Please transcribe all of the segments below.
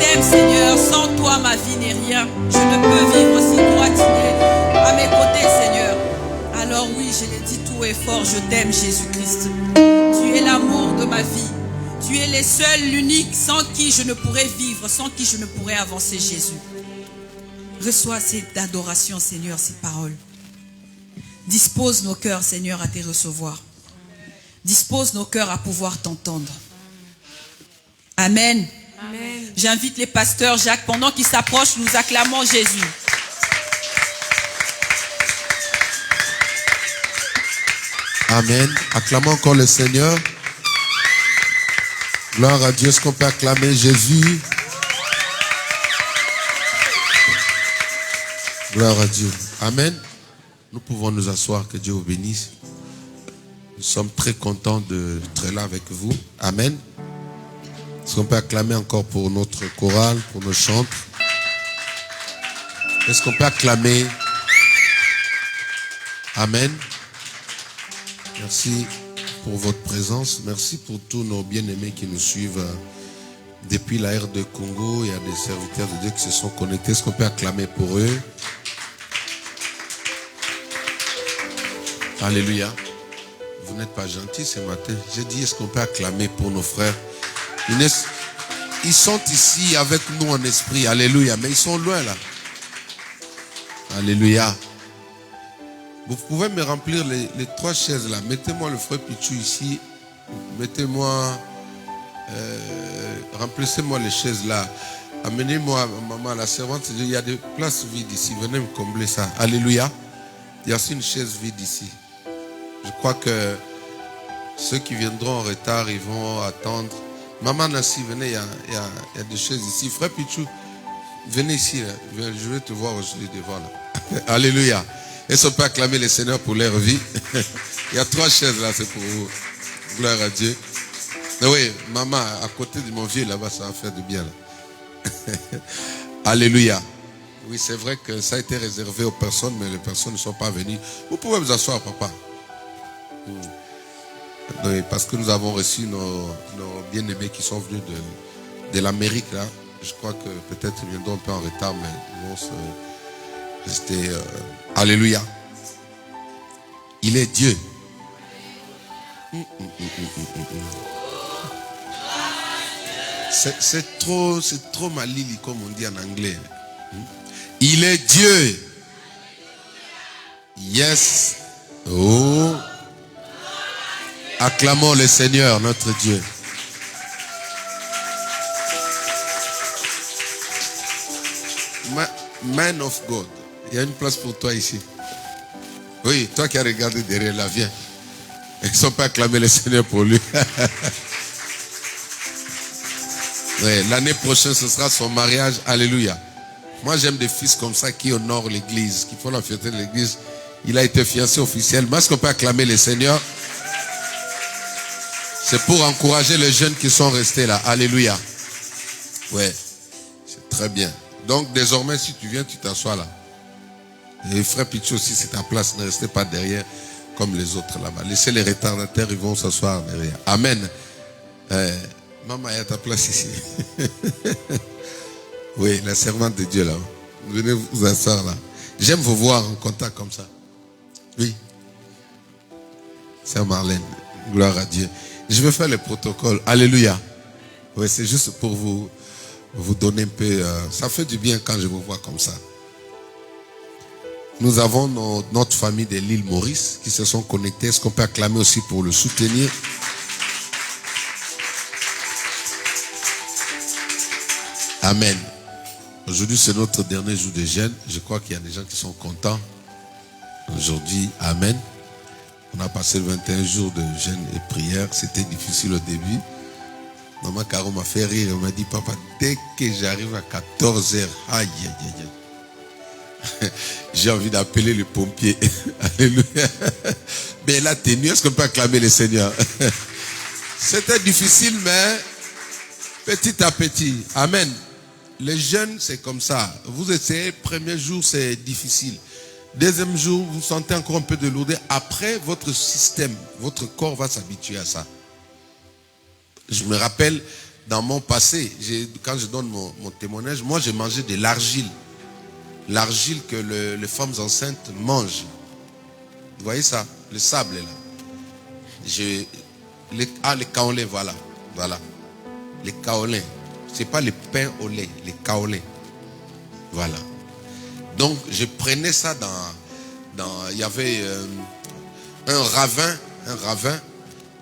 t'aime, Seigneur. Sans toi, ma vie n'est rien. Je ne peux vivre si toi, tu es à mes côtés, Seigneur. Alors oui, je l'ai dit tout et fort, je t'aime, Jésus-Christ. Tu es l'amour de ma vie. Tu es le seul, l'unique, sans qui je ne pourrais vivre, sans qui je ne pourrais avancer, Jésus. Reçois cette adoration, Seigneur, ces paroles. Dispose nos cœurs, Seigneur, à te recevoir. Dispose nos cœurs à pouvoir t'entendre. Amen. Amen. J'invite les pasteurs, Jacques, pendant qu'ils s'approchent, nous acclamons Jésus. Amen. Acclamons encore le Seigneur. Gloire à Dieu. Est-ce qu'on peut acclamer Jésus? Gloire à Dieu. Amen. Nous pouvons nous asseoir. Que Dieu vous bénisse. Nous sommes très contents d'être là avec vous. Amen. Est-ce qu'on peut acclamer encore pour notre chorale, pour nos chants? Est-ce qu'on peut acclamer? Amen. Merci pour votre présence. Merci pour tous nos bien-aimés qui nous suivent depuis la ère de Congo. Il y a des serviteurs de Dieu qui se sont connectés. Est-ce qu'on peut acclamer pour eux? Alléluia. Vous n'êtes pas gentils ce matin. J'ai dit, est-ce qu'on peut acclamer pour nos frères? Ils sont ici avec nous en esprit. Alléluia. Mais ils sont loin là. Alléluia. Vous pouvez me remplir les 3 chaises là. Mettez-moi le frère Pichou ici. Mettez-moi... remplissez-moi les chaises là. Amenez-moi, maman, la servante. Il y a des places vides ici. Venez me combler ça. Alléluia. Il y a aussi une chaise vide ici. Je crois que ceux qui viendront en retard, ils vont attendre. Maman Nassi, venez, il y a des chaises ici. Frère Pichou, venez ici. Là. Je vais te voir aujourd'hui devant là. Alléluia. Est-ce qu'on peut acclamer les seigneurs pour leur vie? Il y a 3 chaises là, c'est pour vous. Gloire à Dieu. Mais oui, maman, à côté de mon vieux là-bas, ça va faire du bien là. Alléluia. Oui, c'est vrai que ça a été réservé aux personnes, mais les personnes ne sont pas venues. Vous pouvez vous asseoir, papa. Oui, parce que nous avons reçu nos bien-aimés qui sont venus de l'Amérique là. Je crois que peut-être ils viendront un peu en retard, mais ils vont se rester. Alléluia. Il est Dieu. C'est trop malili comme on dit en anglais. Il est Dieu. Yes. Oh. Acclamons le Seigneur, notre Dieu. Man of God. Il y a une place pour toi ici. Oui, toi qui as regardé derrière là, viens. Ils ne sont pas acclamés le Seigneur pour lui. Oui, l'année prochaine, ce sera son mariage. Alléluia. Moi, j'aime des fils comme ça qui honorent l'église, qui font la fierté de l'église. Il a été fiancé officiellement. Est-ce qu'on peut acclamer le Seigneur? C'est pour encourager les jeunes qui sont restés là. Alléluia. Ouais, c'est très bien. Donc, désormais, si tu viens, tu t'assois là. Et frère Pichou aussi, c'est ta place. Ne restez pas derrière comme les autres là-bas. Laissez les retardataires, ils vont s'asseoir derrière. Amen. Maman, il y a ta place ici. Oui, la servante de Dieu là. Venez vous asseoir là. J'aime vous voir en contact comme ça. Oui. Sœur Marlène, gloire à Dieu. Je vais faire le protocole. Alléluia. Oui, c'est juste pour vous donner un peu... ça fait du bien quand je vous vois comme ça. Nous avons notre famille de l'île Maurice qui se sont connectés. Est-ce qu'on peut acclamer aussi pour le soutenir? Amen. Aujourd'hui, c'est notre dernier jour de jeûne. Je crois qu'il y a des gens qui sont contents. Aujourd'hui, amen. On a passé 21 jours de jeûne et prière. C'était difficile au début. Maman Caro m'a fait rire. Elle m'a dit, papa, dès que j'arrive à 14h, aïe, aïe, aïe, aïe. J'ai envie d'appeler le pompier. Alléluia. Mais elle a tenu. Est-ce qu'on peut acclamer le Seigneur? C'était difficile, mais petit à petit. Amen. Les jeunes, c'est comme ça. Vous essayez, premier jour, c'est difficile. Deuxième jour, vous sentez encore un peu de lourdeur. Après, votre système, votre corps va s'habituer à ça. Je me rappelle, dans mon passé, quand je donne mon témoignage, moi j'ai mangé de l'argile. L'argile que les femmes enceintes mangent. Vous voyez ça? Le sable là. Les kaolins, voilà. Voilà. Les kaolins. Ce n'est pas les pains au lait, les kaolins. Voilà. Donc je prenais ça il y avait un ravin.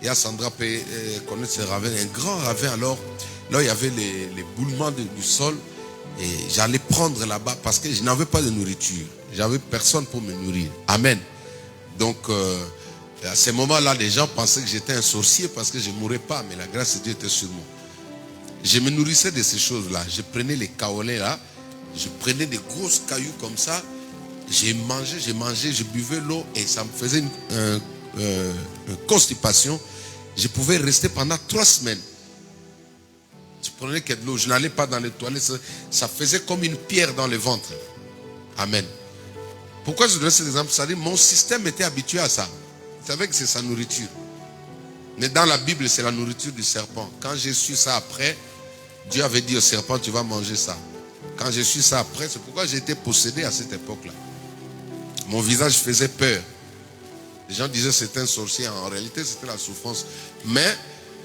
Et Sandra peut connaître ce ravin, un grand ravin. Alors là, il y avait les boulements du sol. Et j'allais prendre là-bas parce que je n'avais pas de nourriture. J'avais personne pour me nourrir. Amen. Donc, à ce moment-là, les gens pensaient que j'étais un sorcier parce que je ne mourais pas. Mais la grâce de Dieu était sur moi. Je me nourrissais de ces choses-là. Je prenais les kaolins là. Je prenais des grosses cailloux comme ça. J'ai mangé, je buvais l'eau et ça me faisait une constipation. Je pouvais rester pendant 3 semaines. Je prenais que de l'eau, je n'allais pas dans les toilettes. Ça faisait comme une pierre dans le ventre. Amen. Pourquoi je donne cet exemple? Ça dit, mon système était habitué à ça. Vous savez que c'est sa nourriture. Mais dans la Bible, c'est la nourriture du serpent. Quand j'ai su ça après, Dieu avait dit au serpent, tu vas manger ça. Quand j'ai su ça après, c'est pourquoi j'ai été possédé à cette époque-là. Mon visage faisait peur. Les gens disaient que c'était un sorcier. En réalité, c'était la souffrance. Mais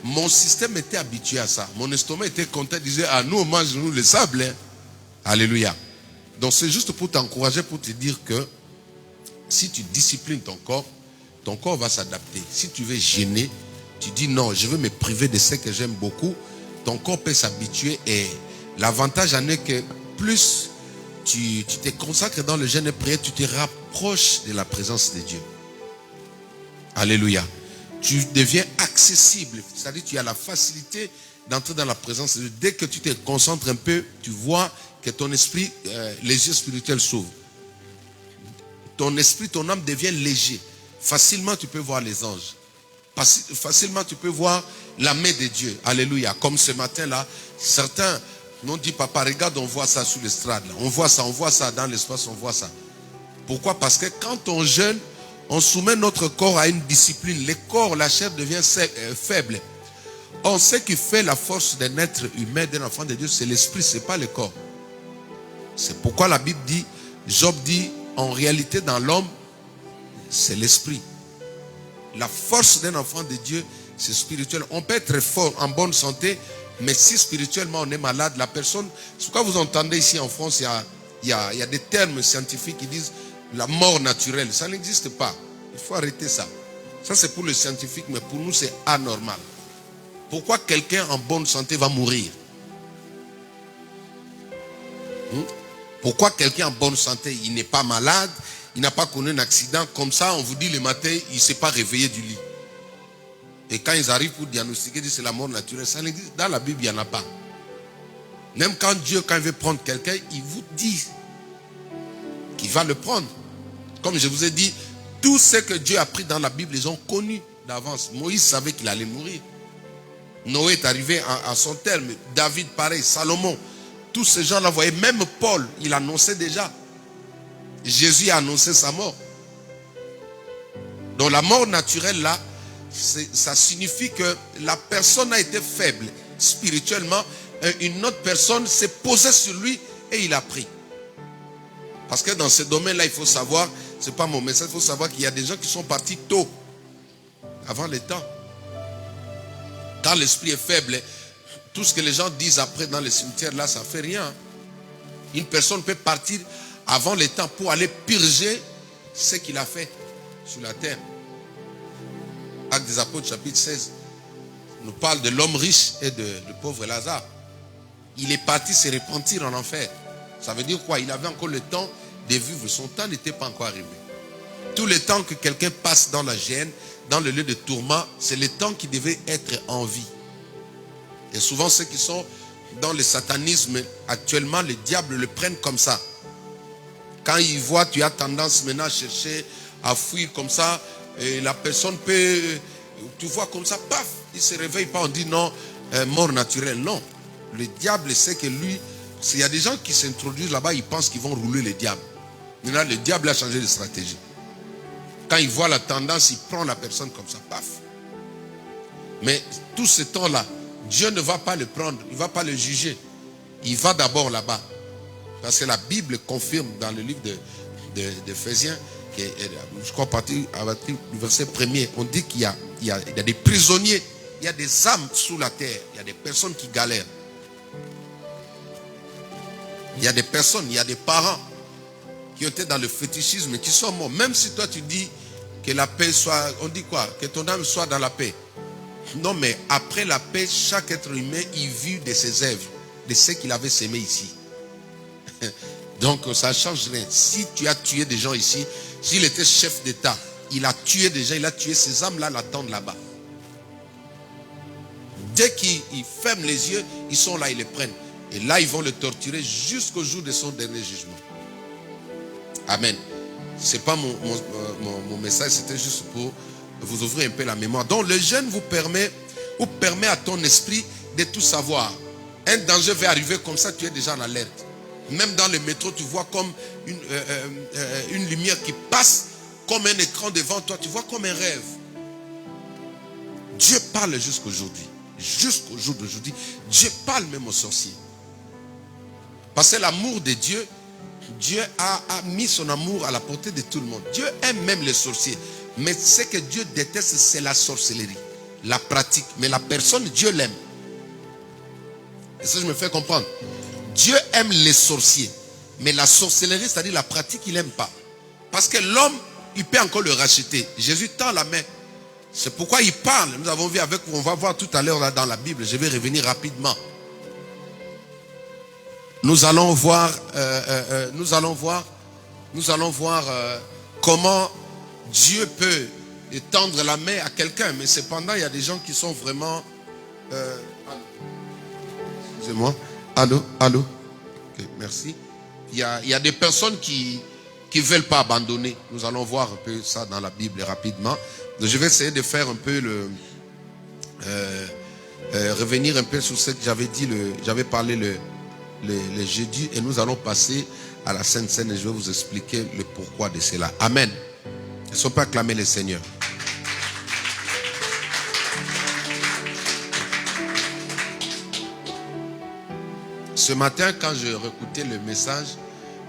mon système était habitué à ça. Mon estomac était content. Il disait, nous, on mange nous le sable. Hein. Alléluia. Donc, c'est juste pour t'encourager, pour te dire que si tu disciplines ton corps va s'adapter. Si tu veux gêner, tu dis non, je veux me priver de ce que j'aime beaucoup. Ton corps peut s'habituer. Et l'avantage en est que plus tu te consacres dans le jeûne et prière, tu te rapproches de la présence de Dieu. Alléluia. Tu deviens accessible. C'est-à-dire tu as la facilité d'entrer dans la présence de Dieu. Dès que tu te concentres un peu, tu vois que ton esprit, les yeux spirituels s'ouvrent. Ton esprit, ton âme devient léger. Facilement tu peux voir les anges. Facilement tu peux voir la main de Dieu. Alléluia. Comme ce matin-là, certains m'ont dit, papa, regarde, on voit ça sur l'estrade. On voit ça dans l'espace, on voit ça. Pourquoi? Parce que quand on jeûne, on soumet notre corps à une discipline. Le corps, la chair devient faible. On sait qui fait la force d'un être humain, d'un enfant de Dieu, c'est l'esprit, ce n'est pas le corps. C'est pourquoi la Bible dit, Job dit, en réalité dans l'homme, c'est l'esprit. La force d'un enfant de Dieu, c'est spirituel. On peut être fort, en bonne santé, mais si spirituellement on est malade, la personne... C'est pourquoi vous entendez ici en France, il y a des termes scientifiques qui disent la mort naturelle. Ça n'existe pas. Il faut arrêter ça. Ça c'est pour les scientifiques, mais pour nous c'est anormal. Pourquoi quelqu'un en bonne santé va mourir? Pourquoi quelqu'un en bonne santé, il n'est pas malade, il n'a pas connu un accident, comme ça on vous dit le matin, il ne s'est pas réveillé du lit. Et quand ils arrivent pour diagnostiquer, ils disent c'est la mort naturelle. Ça n'existe. Dans la Bible, il n'y en a pas. Même quand Dieu, quand il veut prendre quelqu'un, il vous dit qu'il va le prendre. Comme je vous ai dit, tout ce que Dieu a pris dans la Bible, ils ont connu d'avance. Moïse savait qu'il allait mourir. Noé est arrivé à son terme. David, pareil. Salomon. Tous ces gens-là voyaient. Même Paul, il annonçait déjà. Jésus a annoncé sa mort. Donc la mort naturelle là, ça signifie que la personne a été faible spirituellement. Une autre personne s'est posée sur lui et il a pris. Parce que dans ce domaine-là, il faut savoir, ce n'est pas mon message, il faut savoir qu'il y a des gens qui sont partis tôt, avant le temps. Quand l'esprit est faible, tout ce que les gens disent après dans les cimetières, là, ça ne fait rien. Une personne peut partir avant le temps pour aller purger ce qu'il a fait sur la terre. Actes des Apôtres, chapitre 16, nous parle de l'homme riche et du pauvre Lazare. Il est parti se repentir en enfer. Ça veut dire quoi? Il avait encore le temps de vivre. Son temps n'était pas encore arrivé. Tout le temps que quelqu'un passe dans la gêne, dans le lieu de tourment, c'est le temps qui devait être en vie. Et souvent ceux qui sont dans le satanisme, actuellement, le diable le prennent comme ça. Quand il voit, tu as tendance maintenant à chercher, à fuir comme ça, et la personne peut, tu vois comme ça, paf, il ne se réveille pas, on dit non, mort naturelle. Non, le diable sait que lui, il y a des gens qui s'introduisent là-bas, ils pensent qu'ils vont rouler le diable. Maintenant, le diable a changé de stratégie. Quand il voit la tendance, il prend la personne comme ça, paf. Mais tout ce temps-là, Dieu ne va pas le prendre, il ne va pas le juger. Il va d'abord là-bas. Parce que la Bible confirme dans le livre d'Éphésiens, je crois à partir du verset 1er, on dit qu'il y a des prisonniers, il y a des âmes sous la terre, il y a des personnes qui galèrent. Il y a des personnes, il y a des parents qui étaient dans le fétichisme et qui sont morts. Même si toi tu dis que la paix soit, on dit quoi? Que ton âme soit dans la paix. Non, mais après la paix, chaque être humain, il vit de ses œuvres, de ce qu'il avait sémé ici. Donc ça ne change rien. Si tu as tué des gens ici, s'il était chef d'État, il a tué des gens, il a tué ces âmes-là, l'attendent là-bas. Dès qu'ils ferment les yeux, ils sont là, ils les prennent. Et là, ils vont le torturer jusqu'au jour de son dernier jugement. Amen. Ce n'est pas mon message, c'était juste pour vous ouvrir un peu la mémoire. Donc le jeûne vous permet à ton esprit de tout savoir. Un danger va arriver comme ça, tu es déjà en alerte. Même dans le métro, tu vois comme une lumière qui passe, comme un écran devant toi, tu vois comme un rêve. Dieu parle jusqu'aujourd'hui. Jusqu'au jour d'aujourd'hui, Dieu parle même aux sorciers. Parce que l'amour de Dieu, Dieu a mis son amour à la portée de tout le monde. Dieu aime même les sorciers. Mais ce que Dieu déteste, c'est la sorcellerie, la pratique. Mais la personne, Dieu l'aime. Et ça, je me fais comprendre. Dieu aime les sorciers. Mais la sorcellerie, c'est-à-dire la pratique, il n'aime pas. Parce que l'homme, il peut encore le racheter. Jésus tend la main. C'est pourquoi il parle. Nous avons vu avec vous, on va voir tout à l'heure dans la Bible. Je vais revenir rapidement. Nous allons voir comment Dieu peut étendre la main à quelqu'un. Mais cependant, il y a des gens qui sont vraiment... excusez-moi. Allô? Okay, merci. Il y a des personnes qui ne veulent pas abandonner. Nous allons voir un peu ça dans la Bible rapidement. Donc, je vais essayer de faire un peu revenir un peu sur ce que j'avais dit. J'avais parlé le jeudi et nous allons passer à la Sainte Seine et je vais vous expliquer le pourquoi de cela. Amen. Ne sont pas acclamer le Seigneur. Ce matin, quand je réécoutais le message,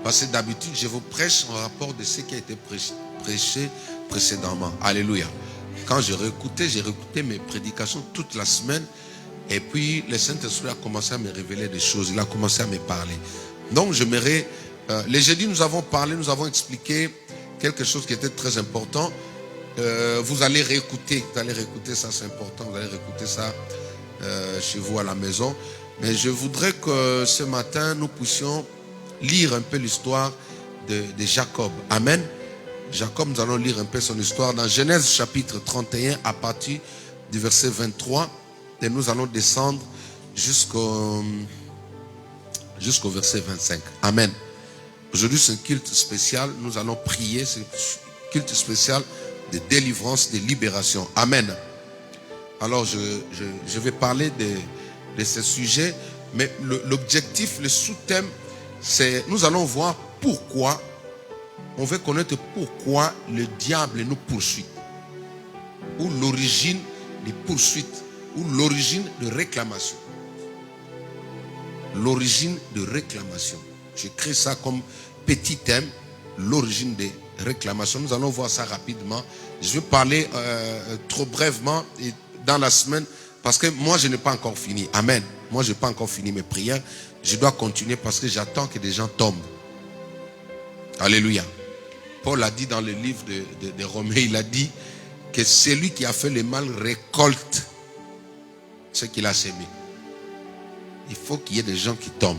parce que d'habitude, je vous prêche en rapport de ce qui a été prêché précédemment. Alléluia. Quand je réécoutais mes prédications toute la semaine. Et puis, le Saint-Esprit a commencé à me révéler des choses. Il a commencé à me parler. Donc, j'aimerais... les jeudis, nous avons parlé, nous avons expliqué quelque chose qui était très important. Vous allez réécouter ça, c'est important. Vous allez réécouter ça chez vous à la maison. Mais je voudrais que ce matin, nous puissions lire un peu l'histoire de Jacob. Amen. Jacob, nous allons lire un peu son histoire dans Genèse chapitre 31 à partir du verset 23. Et nous allons descendre jusqu'au verset 25. Amen. Aujourd'hui, c'est un culte spécial. Nous allons prier. C'est un culte spécial de délivrance, de libération. Amen. Alors, je vais parler de ce sujet. Mais l'objectif, le sous-thème, c'est nous allons voir pourquoi. On veut connaître pourquoi le diable nous poursuit. Ou l'origine des poursuites. Ou l'origine de réclamation. L'origine de réclamation. J'écris ça comme petit thème. L'origine des réclamations. Nous allons voir ça rapidement. Je vais parler trop brièvement dans la semaine. Parce que moi, je n'ai pas encore fini. Amen. Moi, je n'ai pas encore fini mes prières. Je dois continuer parce que j'attends que des gens tombent. Alléluia. Paul a dit dans le livre de Romains, il a dit que celui qui a fait le mal récolte ce qu'il a sémé. Il faut qu'il y ait des gens qui tombent.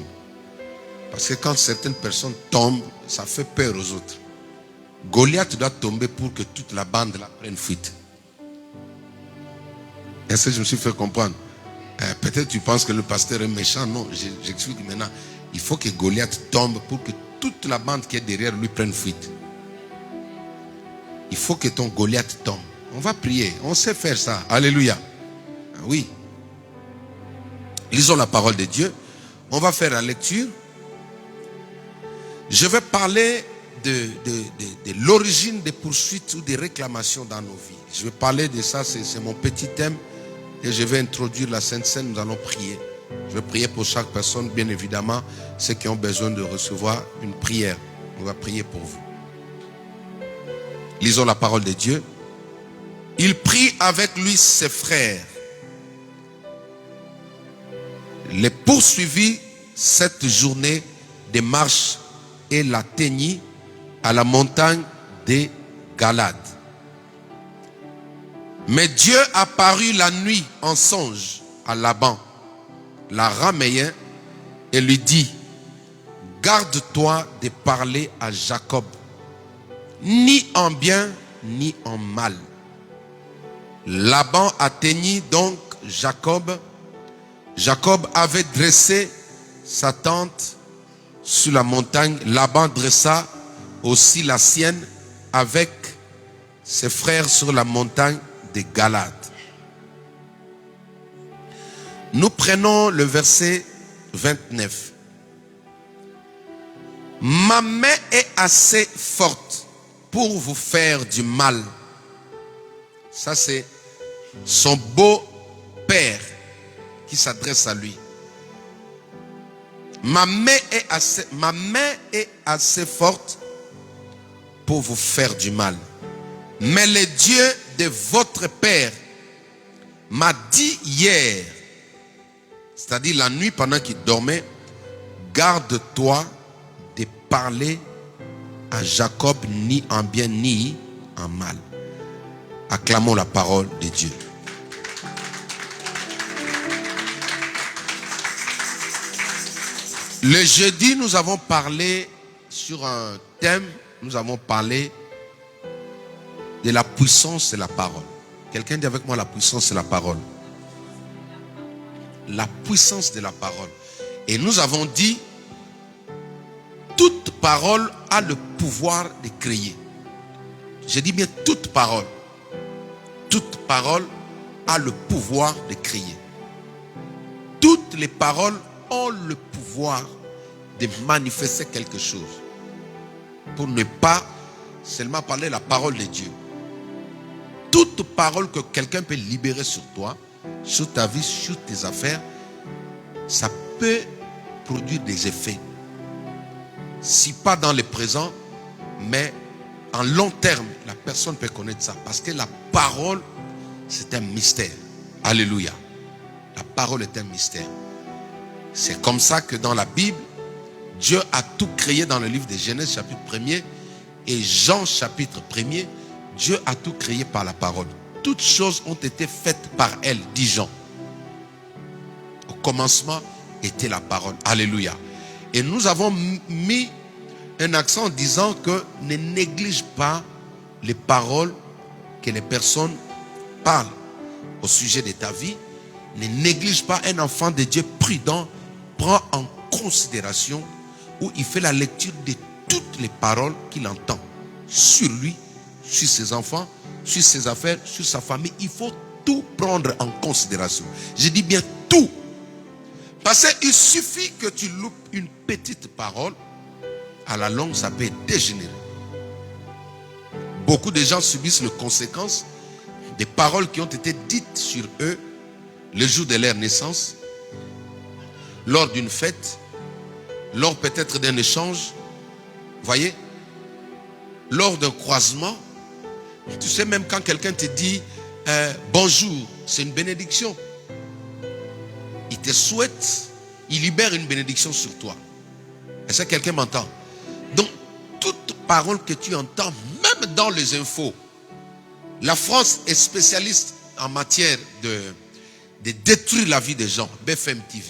Parce que quand certaines personnes tombent, ça fait peur aux autres. Goliath doit tomber pour que toute la bande la prenne fuite. Est-ce que je me suis fait comprendre? Peut-être tu penses que le pasteur est méchant. Non, j'explique maintenant. Il faut que Goliath tombe pour que toute la bande qui est derrière lui prenne fuite. Il faut que ton Goliath tombe. On va prier. On sait faire ça. Alléluia. Oui. Lisons la parole de Dieu. On va faire la lecture. Je vais parler de l'origine des poursuites ou des réclamations dans nos vies. Je vais parler de ça. C'est mon petit thème. et je vais introduire la Sainte Seine. Nous allons prier. Je vais prier pour chaque personne, bien évidemment, ceux qui ont besoin de recevoir une prière. On va prier pour vous. Lisons la parole de Dieu. Il prit avec lui ses frères, les poursuivit cette journée de marche et l'atteignit à la montagne des Galades. Mais Dieu apparut la nuit en songe à Laban, l'araméen, et lui dit: garde-toi de parler à Jacob, ni en bien ni en mal. Laban atteignit donc Jacob. Jacob avait dressé sa tente sur la montagne. Laban dressa aussi la sienne avec ses frères sur la montagne des Galades. Nous prenons le verset 29. Ma main est assez forte pour vous faire du mal. Ça, c'est son beau-père qui s'adresse à lui. Ma main est assez forte pour vous faire du mal. Mais le Dieu de votre père m'a dit hier, c'est-à-dire la nuit pendant qu'il dormait, garde-toi de parler à Jacob ni en bien ni en mal. Acclamons la parole de Dieu. Le jeudi, nous avons parlé sur un thème, nous avons parlé de la puissance de la parole. Quelqu'un dit avec moi: la puissance de la parole. La puissance de la parole. Et nous avons dit, toute parole a le pouvoir de créer. Je dis bien toute parole. Toute parole a le pouvoir de créer. Toutes les paroles ont le pouvoir de manifester quelque chose. Pour ne pas seulement parler la parole de Dieu. Toute parole que quelqu'un peut libérer sur toi, sur ta vie, sur tes affaires, ça peut produire des effets. Si pas dans le présent, mais en long terme, la personne peut connaître ça. Parce que la parole, c'est un mystère. Alléluia. La parole est un mystère. C'est comme ça que dans la Bible, Dieu a tout créé dans le livre de Genèse chapitre 1er et Jean chapitre 1er. Dieu a tout créé par la parole. Toutes choses ont été faites par elle, dit Jean. Au commencement était la parole. Alléluia. Et nous avons mis un accent en disant que ne néglige pas les paroles que les personnes parlent au sujet de ta vie. Ne néglige pas. Un enfant de Dieu prudent prend en considération, où il fait la lecture de toutes les paroles qu'il entend sur lui, sur ses enfants, sur ses affaires, sur sa famille. Il faut tout prendre en considération. Je dis bien tout. Parce qu'il suffit que tu loupes une petite parole, à la longue ça peut dégénérer. Beaucoup de gens subissent les conséquences des paroles qui ont été dites sur eux le jour de leur naissance, lors d'une fête, lors peut-être d'un échange, voyez, lors d'un croisement. Tu sais, même quand quelqu'un te dit bonjour, c'est une bénédiction. Il te souhaite, il libère une bénédiction sur toi. Est-ce que quelqu'un m'entend? Donc, toute parole que tu entends, même dans les infos, la France est spécialiste en matière de détruire la vie des gens. BFM TV.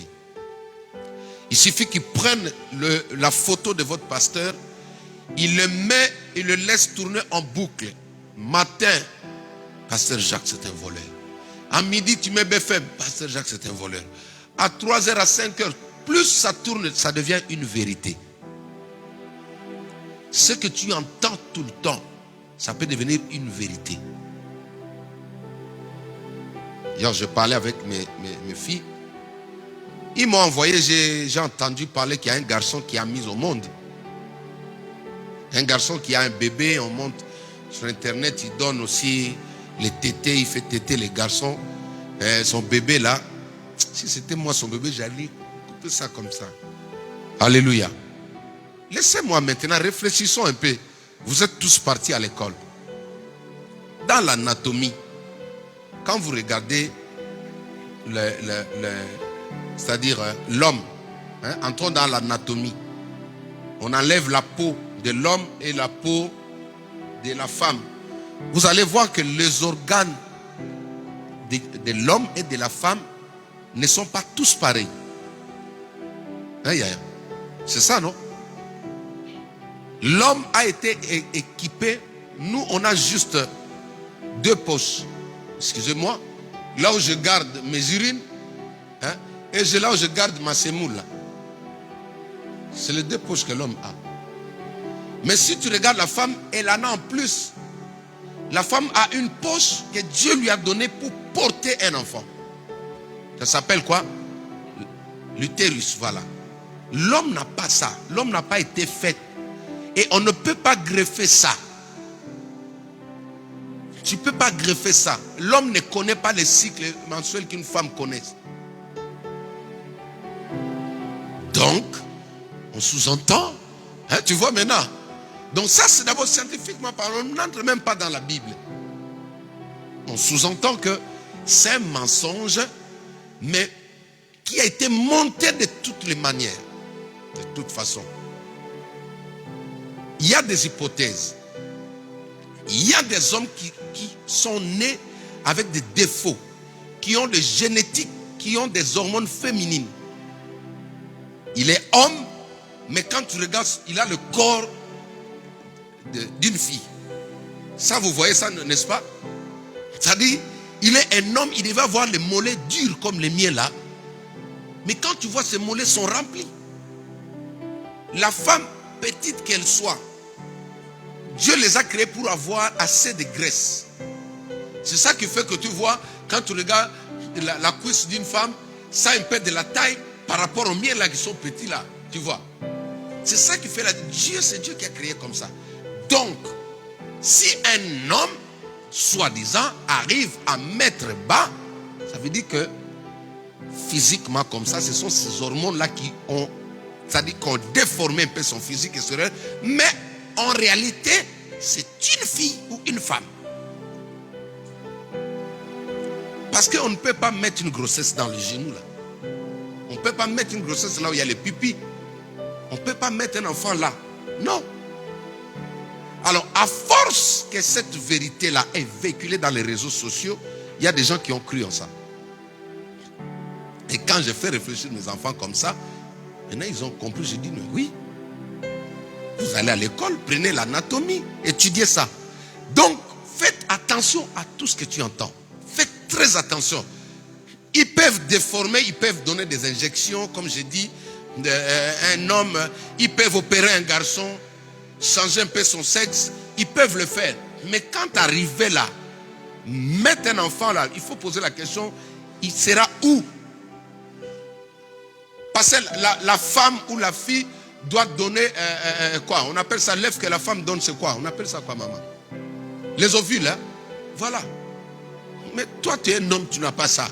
Il suffit qu'ils prennent la photo de votre pasteur, il le met, il le laisse tourner en boucle. Matin, pasteur Jacques c'est un voleur. À midi, tu mets BFM, pasteur Jacques c'est un voleur. À 3h, à 5h, plus ça tourne, ça devient une vérité. Ce que tu entends tout le temps, ça peut devenir une vérité. Hier, je parlais avec mes filles. Ils m'ont envoyé, j'ai entendu parler qu'il y a un garçon qui a mis au monde. Un garçon qui a un bébé, on monte sur internet, il donne aussi les tétés, il fait téter les garçons son bébé là, si c'était moi son bébé, j'allais couper ça comme ça. Alléluia. Laissez-moi maintenant, réfléchissons un peu. Vous êtes tous partis à l'école. Dans l'anatomie, quand vous regardez c'est-à-dire l'homme, entrons dans l'anatomie, on enlève la peau de l'homme et la peau de la femme. Vous allez voir que les organes de l'homme et de la femme ne sont pas tous pareils. C'est ça, non? L'homme a été équipé. Nous, on a juste 2 poches. Excusez-moi. Là où je garde mes urines, et là où je garde ma semoule. C'est les 2 poches que l'homme a. Mais si tu regardes la femme, elle en a en plus. La femme a une poche que Dieu lui a donnée pour porter un enfant. Ça s'appelle quoi? L'utérus, voilà. L'homme n'a pas ça. L'homme n'a pas été fait. Et on ne peut pas greffer ça. Tu ne peux pas greffer ça. L'homme ne connaît pas les cycles mensuels qu'une femme connaît. Donc, on sous-entend. Tu vois maintenant. Donc ça, c'est d'abord scientifiquement parlant. On n'entre même pas dans la Bible. On sous-entend que c'est un mensonge, mais qui a été monté de toutes les manières. De toute façon. Il y a des hypothèses. Il y a des hommes qui sont nés avec des défauts, qui ont des génétiques, qui ont des hormones féminines. Il est homme, mais quand tu regardes, il a le corps d'une fille. Ça, vous voyez ça, n'est-ce pas? C'est-à-dire, il est un homme, il devait avoir les mollets durs comme les miens là. Mais quand tu vois, ces mollets sont remplis. La femme, petite qu'elle soit, Dieu les a créés pour avoir assez de graisse. C'est ça qui fait que tu vois, quand tu regardes la cuisse d'une femme, ça a un peu de la taille par rapport aux miens là qui sont petits là. Tu vois. C'est ça qui fait la... Dieu, c'est Dieu qui a créé comme ça. Donc, si un homme, soi-disant, arrive à mettre bas, ça veut dire que physiquement comme ça, ce sont ces hormones-là qui ont, c'est-à-dire qu'on déformé un peu son physique extérieur, mais en réalité, c'est une fille ou une femme. Parce qu'on ne peut pas mettre une grossesse dans le genou là. On ne peut pas mettre une grossesse là où il y a les pupilles. On ne peut pas mettre un enfant là. Non. Alors, à force que cette vérité-là est véhiculée dans les réseaux sociaux, il y a des gens qui ont cru en ça. Et quand j'ai fait réfléchir mes enfants comme ça, maintenant ils ont compris, j'ai dit, mais oui, vous allez à l'école, prenez l'anatomie, étudiez ça. Donc, faites attention à tout ce que tu entends. Faites très attention. Ils peuvent déformer, ils peuvent donner des injections, comme j'ai dit, un homme, ils peuvent opérer un garçon, changer un peu son sexe, ils peuvent le faire. Mais quand arrivé là, mettre un enfant là, il faut poser la question, il sera où? Parce que la femme ou la fille doit donner quoi? On appelle ça l'œuf que la femme donne, c'est quoi? On appelle ça quoi, maman? Les ovules, hein? Voilà. Mais toi, tu es un homme, tu n'as pas ça.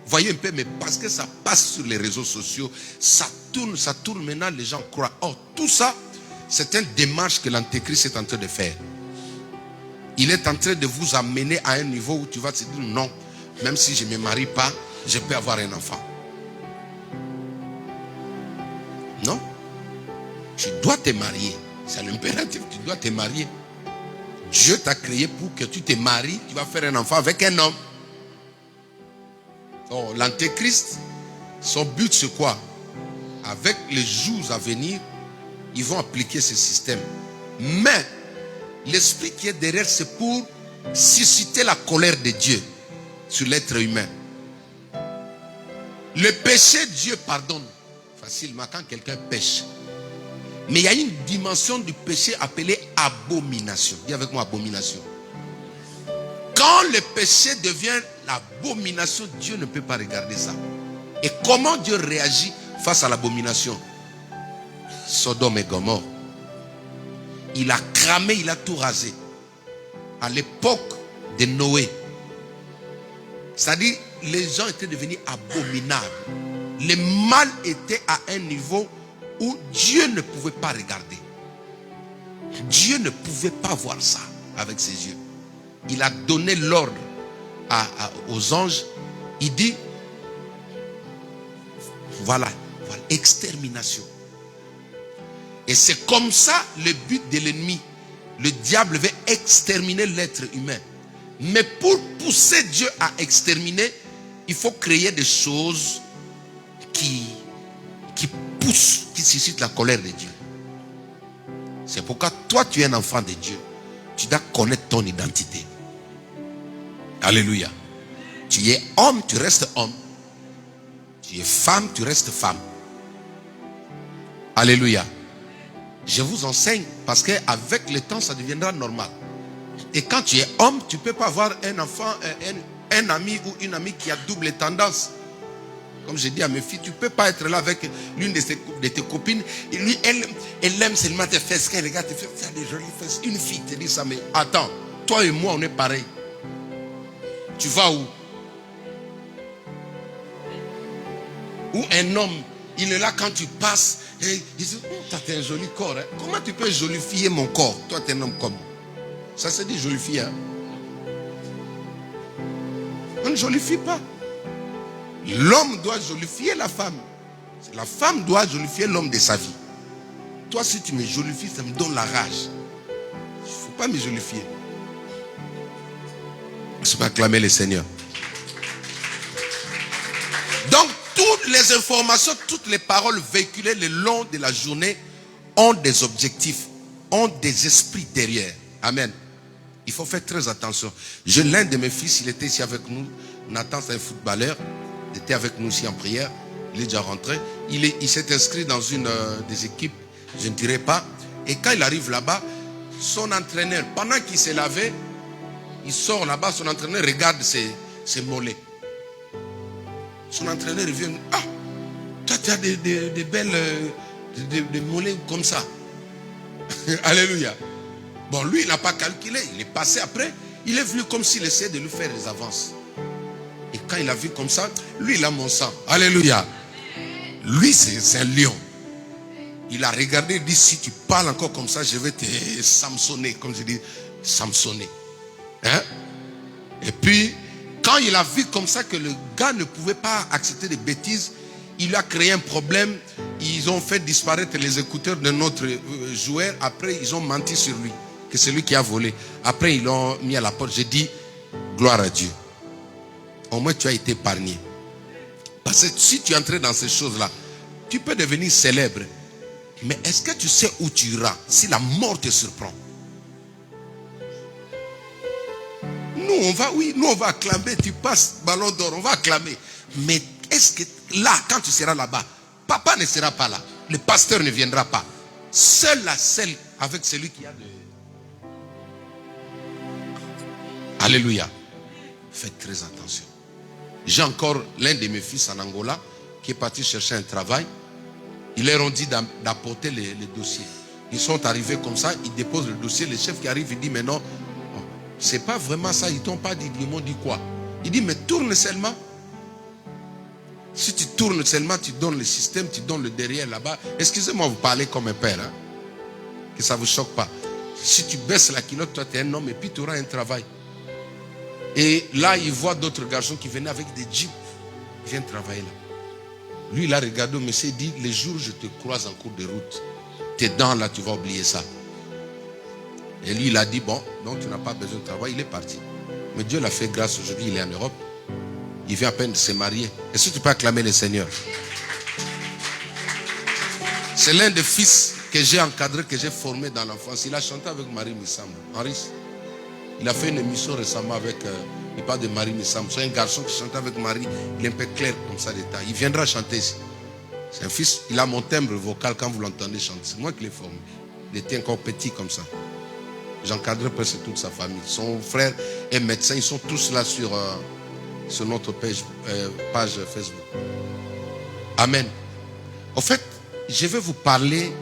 Voyez un peu, mais parce que ça passe sur les réseaux sociaux, ça tourne maintenant, les gens croient. Or, tout ça, c'est une démarche que l'Antéchrist est en train de faire. Il est en train de vous amener à un niveau où tu vas te dire non, même si je ne me marie pas, je peux avoir un enfant. Non. Tu dois te marier. C'est l'impératif, tu dois te marier. Dieu t'a créé pour que tu te maries, tu vas faire un enfant avec un homme. Donc, l'Antéchrist, son but c'est quoi? Avec les jours à venir, ils vont appliquer ce système. Mais l'esprit qui est derrière, c'est pour susciter la colère de Dieu sur l'être humain. Le péché, Dieu pardonne facilement quand quelqu'un pêche. Mais il y a une dimension du péché appelée abomination. Dis avec moi, abomination. Quand le péché devient l'abomination, Dieu ne peut pas regarder ça. Et comment Dieu réagit face à l'abomination? Sodome et Gomorrhe. Il a cramé, il a tout rasé. À l'époque de Noé. C'est-à-dire, les gens étaient devenus abominables. Le mal était à un niveau où Dieu ne pouvait pas regarder. Dieu ne pouvait pas voir ça avec ses yeux. Il a donné l'ordre aux anges. Il dit, voilà, extermination. Et c'est comme ça le but de l'ennemi. Le diable veut exterminer l'être humain. Mais pour pousser Dieu à exterminer, il faut créer des choses qui poussent, qui suscitent la colère de Dieu. C'est pourquoi toi, tu es un enfant de Dieu. Tu dois connaître ton identité. Alléluia. Tu es homme, tu restes homme. Tu es femme, tu restes femme. Alléluia. Je vous enseigne parce qu'avec le temps, ça deviendra normal. Et quand tu es homme, tu ne peux pas avoir un enfant, un ami ou une amie qui a double tendance. Comme je dis à mes filles, tu ne peux pas être là avec l'une de tes copines. Et lui, elle aime seulement tes fesses. Quand elle regarde tes fesses, tu as des jolies fesses. Une fille te dit ça, mais attends, toi et moi, on est pareil. Tu vas où? Ou un homme, il est là quand tu passes. Et il dit, oh, tu as un joli corps. Hein? Comment tu peux jolifier mon corps? Toi, tu es un homme comme moi. Ça se dit jolifier. Hein? On ne jolifie pas. L'homme doit jolifier la femme. La femme doit jolifier l'homme de sa vie. Toi, si tu me jolifies, ça me donne la rage. Il ne faut pas me jolifier. Je peux acclamer le Seigneur. Donc, toutes les informations, toutes les paroles véhiculées le long de la journée ont des objectifs, ont des esprits derrière. Amen. Il faut faire très attention. L'un de mes fils, il était ici avec nous. Nathan, c'est un footballeur. Il était avec nous ici en prière. Il est déjà rentré. Il s'est inscrit dans une des équipes, je ne dirais pas. Et quand il arrive là-bas, son entraîneur, pendant qu'il s'est lavé, il sort là-bas, son entraîneur regarde ses mollets. Son entraîneur vient, ah, toi tu as des belles des mollets comme ça. Alléluia. Bon, lui, il n'a pas calculé. Il est passé après. Il est venu comme s'il essayait de lui faire des avances. Et quand il a vu comme ça, lui, il a mon sang. Alléluia. Lui, c'est un lion. Il a regardé, il dit, si tu parles encore comme ça, je vais te samsonner. Comme je dis, samsonner. Hein? Et puis, quand il a vu comme ça que le gars ne pouvait pas accepter des bêtises, il a créé un problème. Ils ont fait disparaître les écouteurs de notre joueur. Après, ils ont menti sur lui. Que c'est lui qui a volé. Après, ils l'ont mis à la porte. J'ai dit, gloire à Dieu. Au moins, tu as été épargné. Parce que si tu entrais dans ces choses-là, tu peux devenir célèbre. Mais est-ce que tu sais où tu iras si la mort te surprend? Nous on va acclamer. Tu passes ballon d'or, on va acclamer. Mais est-ce que là, quand tu seras là-bas, papa ne sera pas là. Le pasteur ne viendra pas. Seul avec celui qui a de... Alléluia. Faites très attention. J'ai encore l'un de mes fils en Angola qui est parti chercher un travail. Il leur a dit d'apporter les dossiers. Ils sont arrivés comme ça, ils déposent le dossier. Le chef qui arrive, il dit, mais non, c'est pas vraiment ça. Ils t'ont pas dit, ils m'ont dit quoi? Il dit, mais tourne seulement. Si tu tournes seulement, tu donnes le système, tu donnes le derrière là-bas. Excusez-moi, vous parlez comme un père. Hein? Que ça ne vous choque pas. Si tu baisses la culotte, toi tu es un homme et puis tu auras un travail. Et là, il voit d'autres garçons qui venaient avec des jeeps. Ils viennent travailler là. Lui, il a regardé au monsieur, il dit, les jours où je te croise en cours de route, tes dents là, tu vas oublier ça. Et lui, il a dit, bon, donc tu n'as pas besoin de travail, il est parti. Mais Dieu l'a fait grâce aujourd'hui, il est en Europe. Il vient à peine de se marier. Est-ce que tu peux acclamer le Seigneur? C'est l'un des fils que j'ai encadré, que j'ai formé dans l'enfance. Il a chanté avec Marie Missam, Henri. Il a fait une émission récemment avec, il parle de Marie Missam. C'est un garçon qui chante avec Marie. Il est un peu clair comme ça d'état. Il viendra chanter ici. C'est un fils, il a mon timbre vocal quand vous l'entendez chanter. C'est moi qui l'ai formé. Il était encore petit comme ça. J'encadrais presque toute sa famille. Son frère est médecin. Ils sont tous là sur notre page Facebook. Amen. En fait, je vais vous parler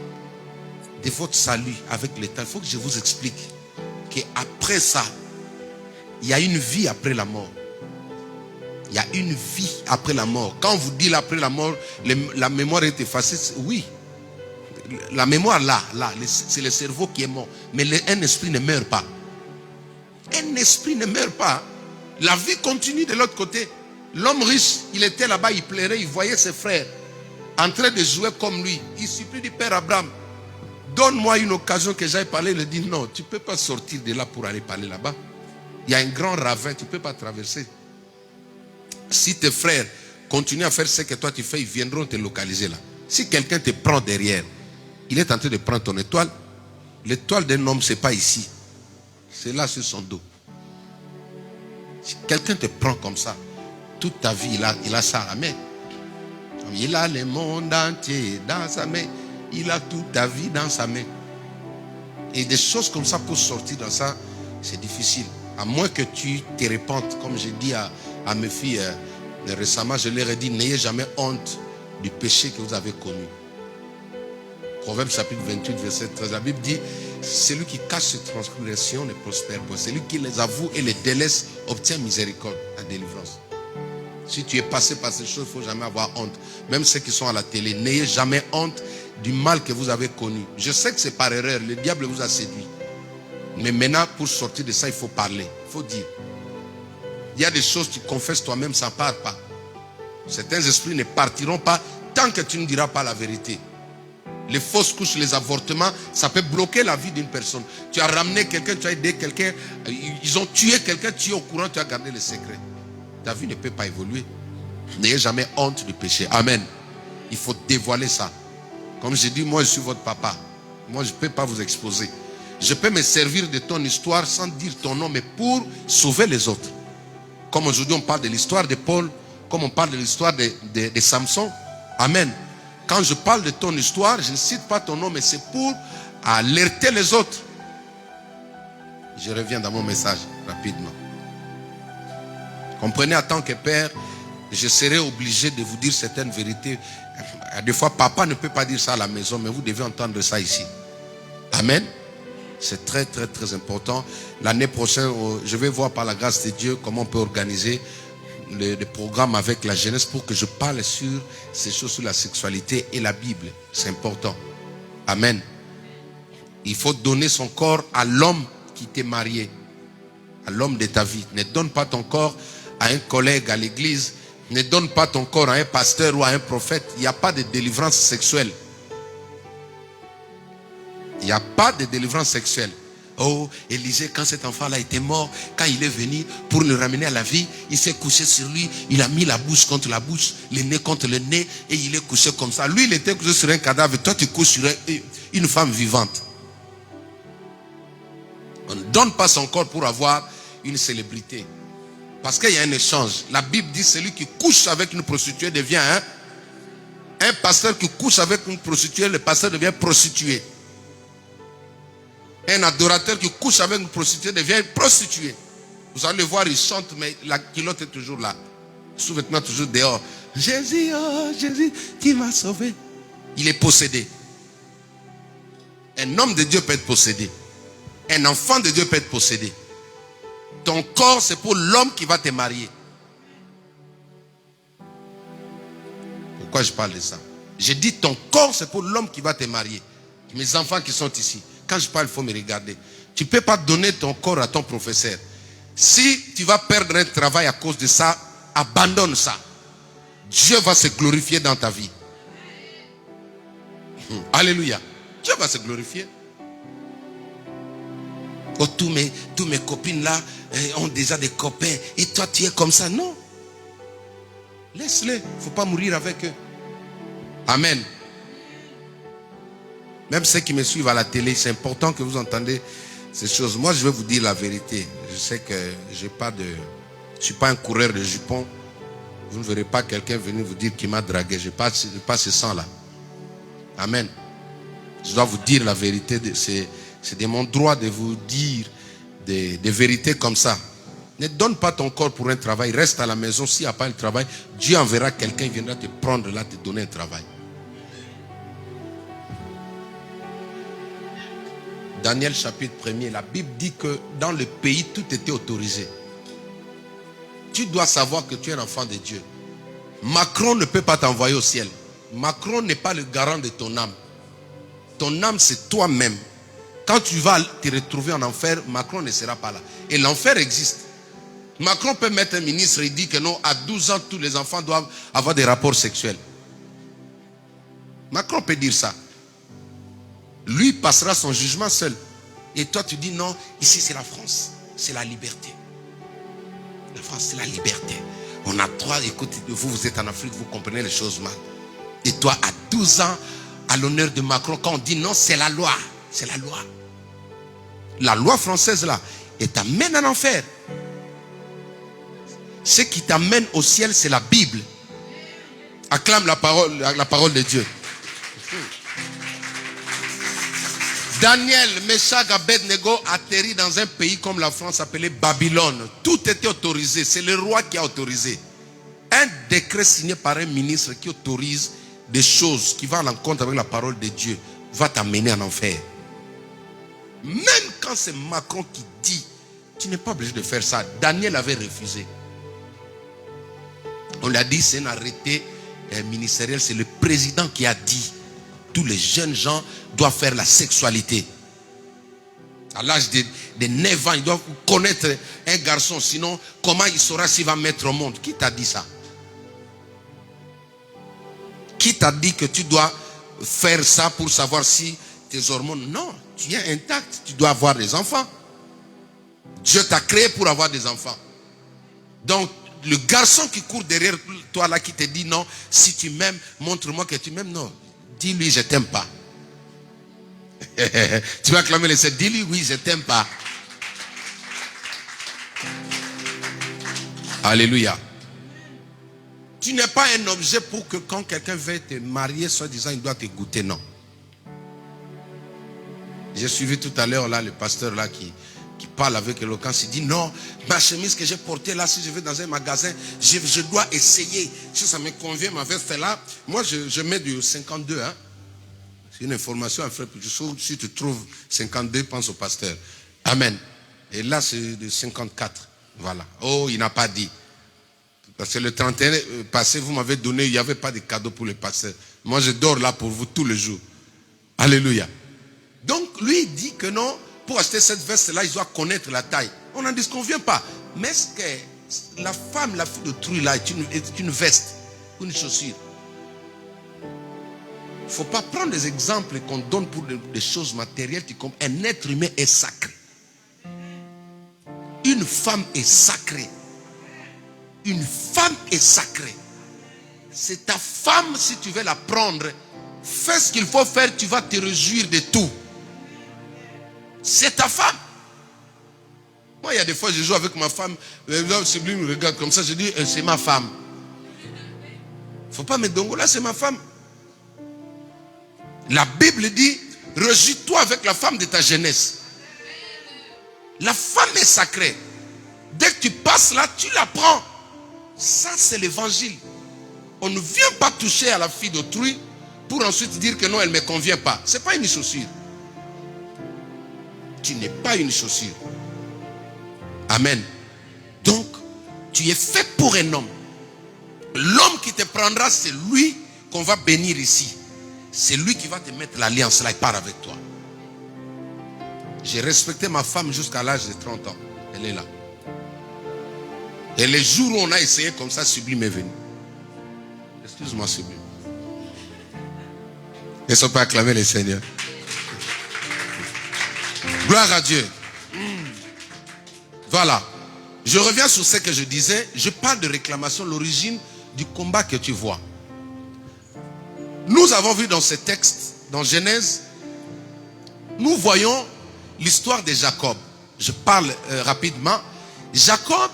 de votre salut avec le temps. Il faut que je vous explique qu'après ça, il y a une vie après la mort. Il y a une vie après la mort. Quand on vous dit après la mort, la mémoire est effacée, oui. La mémoire là, c'est le cerveau qui est mort. Mais un esprit ne meurt pas. Un esprit ne meurt pas. La vie continue de l'autre côté. L'homme riche, il était là-bas, il pleurait, il voyait ses frères en train de jouer comme lui. Il supplie du Père Abraham, donne-moi une occasion que j'aille parler. Il dit non, tu ne peux pas sortir de là pour aller parler là-bas. Il y a un grand ravin, tu ne peux pas traverser. Si tes frères continuent à faire ce que toi tu fais, ils viendront te localiser là. Si quelqu'un te prend derrière, il est en train de prendre ton étoile. L'étoile d'un homme, ce n'est pas ici. C'est là sur son dos. Si quelqu'un te prend comme ça, toute ta vie, il a ça à la main. Il a le monde entier dans sa main. Il a toute ta vie dans sa main. Et des choses comme ça, pour sortir dans ça, c'est difficile. À moins que tu te répandes, comme j'ai dit à mes filles récemment, je leur ai dit, n'ayez jamais honte du péché que vous avez connu. Proverbe chapitre 28, verset 13, la Bible dit, celui qui cache ses transgressions ne prospère pas. Celui qui les avoue et les délaisse obtient miséricorde, la délivrance. Si tu es passé par ces choses, il ne faut jamais avoir honte. Même ceux qui sont à la télé, n'ayez jamais honte du mal que vous avez connu. Je sais que c'est par erreur, le diable vous a séduit. Mais maintenant, pour sortir de ça, il faut parler, il faut dire. Il y a des choses que tu confesses toi-même, ça ne part pas. Certains esprits ne partiront pas tant que tu ne diras pas la vérité. Les fausses couches, les avortements, ça peut bloquer la vie d'une personne. Tu as ramené quelqu'un, tu as aidé quelqu'un, ils ont tué quelqu'un, tu es au courant, tu as gardé le secret. Ta vie ne peut pas évoluer. N'ayez jamais honte du péché. Amen. Il faut dévoiler ça. Comme j'ai dit, moi je suis votre papa. Moi je ne peux pas vous exposer. Je peux me servir de ton histoire sans dire ton nom, mais pour sauver les autres. Comme aujourd'hui on parle de l'histoire de Paul, comme on parle de l'histoire de Samson. Amen. Quand je parle de ton histoire, je ne cite pas ton nom, mais c'est pour alerter les autres. Je reviens dans mon message rapidement. Comprenez, en tant que père, je serai obligé de vous dire certaines vérités. Des fois, papa ne peut pas dire ça à la maison, mais vous devez entendre ça ici. Amen. C'est très, très, très important. L'année prochaine, je vais voir par la grâce de Dieu comment on peut organiser le programme avec la jeunesse pour que je parle sur ces choses, sur la sexualité et la Bible. C'est important. Amen. Il faut donner son corps à l'homme qui t'est marié, à l'homme de ta vie. Ne donne pas ton corps à un collègue à l'église. Ne donne pas ton corps à un pasteur ou à un prophète. Il n'y a pas de délivrance sexuelle. Il n'y a pas de délivrance sexuelle. Oh, Élisée, quand cet enfant-là était mort, quand il est venu pour le ramener à la vie, il s'est couché sur lui, il a mis la bouche contre la bouche, le nez contre le nez, et il est couché comme ça. Lui, il était couché sur un cadavre, toi tu couches sur une femme vivante. On ne donne pas son corps pour avoir une célébrité. Parce qu'il y a un échange. La Bible dit, celui qui couche avec une prostituée devient un pasteur qui couche avec une prostituée, le pasteur devient prostitué. Un adorateur qui couche avec une prostituée devient une prostituée. Vous allez voir, il chante, mais la culotte est toujours là. Sous-vêtement toujours dehors. Jésus, oh Jésus, qui m'a sauvé. Il est possédé. Un homme de Dieu peut être possédé. Un enfant de Dieu peut être possédé. Ton corps, c'est pour l'homme qui va te marier. Pourquoi je parle de ça? J'ai dit ton corps, c'est pour l'homme qui va te marier. Mes enfants qui sont ici. Quand je parle, il faut me regarder. Tu ne peux pas donner ton corps à ton professeur. Si tu vas perdre un travail à cause de ça, abandonne ça. Dieu va se glorifier dans ta vie. Alléluia. Dieu va se glorifier. Oh, tous mes copines là ont déjà des copains. Et toi, tu es comme ça. Non. Laisse-les. Il ne faut pas mourir avec eux. Amen. Même ceux qui me suivent à la télé, c'est important que vous entendez ces choses. Moi, je vais vous dire la vérité. Je sais que je ne suis pas un coureur de jupons. Vous ne verrez pas quelqu'un venir vous dire qu'il m'a dragué. Je n'ai pas ce sang-là. Amen. Je dois vous dire la vérité. C'est de mon droit de vous dire des vérités comme ça. Ne donne pas ton corps pour un travail. Reste à la maison. S'il n'y a pas un travail, Dieu enverra quelqu'un qui viendra te prendre là, te donner un travail. Daniel chapitre 1er, la Bible dit que dans le pays, tout était autorisé. tu dois savoir que tu es un enfant de Dieu. Macron ne peut pas t'envoyer au ciel. Macron n'est pas le garant de ton âme. Ton âme, c'est toi-même. Quand tu vas te retrouver en enfer, Macron ne sera pas là. Et l'enfer existe. Macron peut mettre un ministre et dire que non, à 12 ans, tous les enfants doivent avoir des rapports sexuels. Macron peut dire ça. Lui passera son jugement seul. Et toi, tu dis non, ici c'est la France, c'est la liberté. La France, c'est la liberté. On a droit, écoutez, vous êtes en Afrique, vous comprenez les choses mal. Et toi, à 12 ans, à l'honneur de Macron, quand on dit non, c'est la loi. C'est la loi. La loi française là, elle t'amène en enfer. Ce qui t'amène au ciel, c'est la Bible. Acclame la parole de Dieu. Daniel, Meshach, Abednego atterrit dans un pays comme la France appelé Babylone. Tout était autorisé. C'est le roi qui a autorisé. Un décret signé par un ministre qui autorise des choses qui vont à l'encontre avec la parole de Dieu va t'amener en enfer. Même quand c'est Macron qui dit, tu n'es pas obligé de faire ça. Daniel avait refusé. On lui a dit, c'est un arrêté ministériel. C'est le président qui a dit, tous les jeunes gens doivent faire la sexualité. À l'âge de 9 ans, ils doivent connaître un garçon. Sinon, comment il saura s'il va mettre au monde? Qui t'a dit ça? Qui t'a dit que tu dois faire ça pour savoir si tes hormones... Non, tu es intact. Tu dois avoir des enfants. Dieu t'a créé pour avoir des enfants. Donc, le garçon qui court derrière toi là, qui te dit non, si tu m'aimes, montre-moi que tu m'aimes. Non, dis-lui, je t'aime pas. Tu vas acclamer les sept. Dis-lui, oui, je t'aime pas. Alléluia. Tu n'es pas un objet pour que quand quelqu'un veut te marier, soi-disant, il doit te goûter. Non. J'ai suivi tout à l'heure là le pasteur là qui parle avec éloquence. Il dit non, ma chemise que j'ai portée là, si je vais dans un magasin, je dois essayer. Si ça me convient, ma veste est là. Moi, je mets du 52. Hein. C'est une information, frère. Si tu trouves 52, pense au pasteur. Amen. Et là, c'est de 54. Voilà. Oh, il n'a pas dit. Parce que le 31 passé, vous m'avez donné, il n'y avait pas de cadeau pour le pasteur. Moi, je dors là pour vous tous les jours. Alléluia. Donc, lui, il dit que non, pour acheter cette veste-là, il doit connaître la taille. On n'en disconvient pas. Mais est-ce que la femme, la fille d'autrui là, est une veste ou une chaussure? Il ne faut pas prendre des exemples qu'on donne pour des choses matérielles comme un être humain est sacré. Une femme est sacrée. Une femme est sacrée. C'est ta femme, si tu veux la prendre, fais ce qu'il faut faire, tu vas te réjouir de tout. C'est ta femme. Moi, il y a des fois, je joue avec ma femme. Si lui me regarde comme ça, je dis, c'est ma femme. Il ne faut pas mettre dongo là, c'est ma femme. La Bible dit, réjouis-toi avec la femme de ta jeunesse. La femme est sacrée. Dès que tu passes là, tu la prends. Ça, c'est l'évangile. On ne vient pas toucher à la fille d'autrui pour ensuite dire que non, elle ne me convient pas. Ce n'est pas une chaussure. Tu n'es pas une chaussure. Amen. Donc, tu es fait pour un homme. L'homme qui te prendra, c'est lui qu'on va bénir ici. C'est lui qui va te mettre l'alliance là, il part avec toi. J'ai respecté ma femme jusqu'à l'âge de 30 ans. Elle est là. Et les jours où on a essayé comme ça, Sublime est venu. Excuse-moi, Sublime. Est-ce qu'on peut acclamer le Seigneur? Gloire à Dieu. Voilà. Je reviens sur ce que je disais. Je parle de réclamation, l'origine du combat que tu vois. Nous avons vu dans ce texte, dans Genèse, nous voyons l'histoire de Jacob. Je parle rapidement. Jacob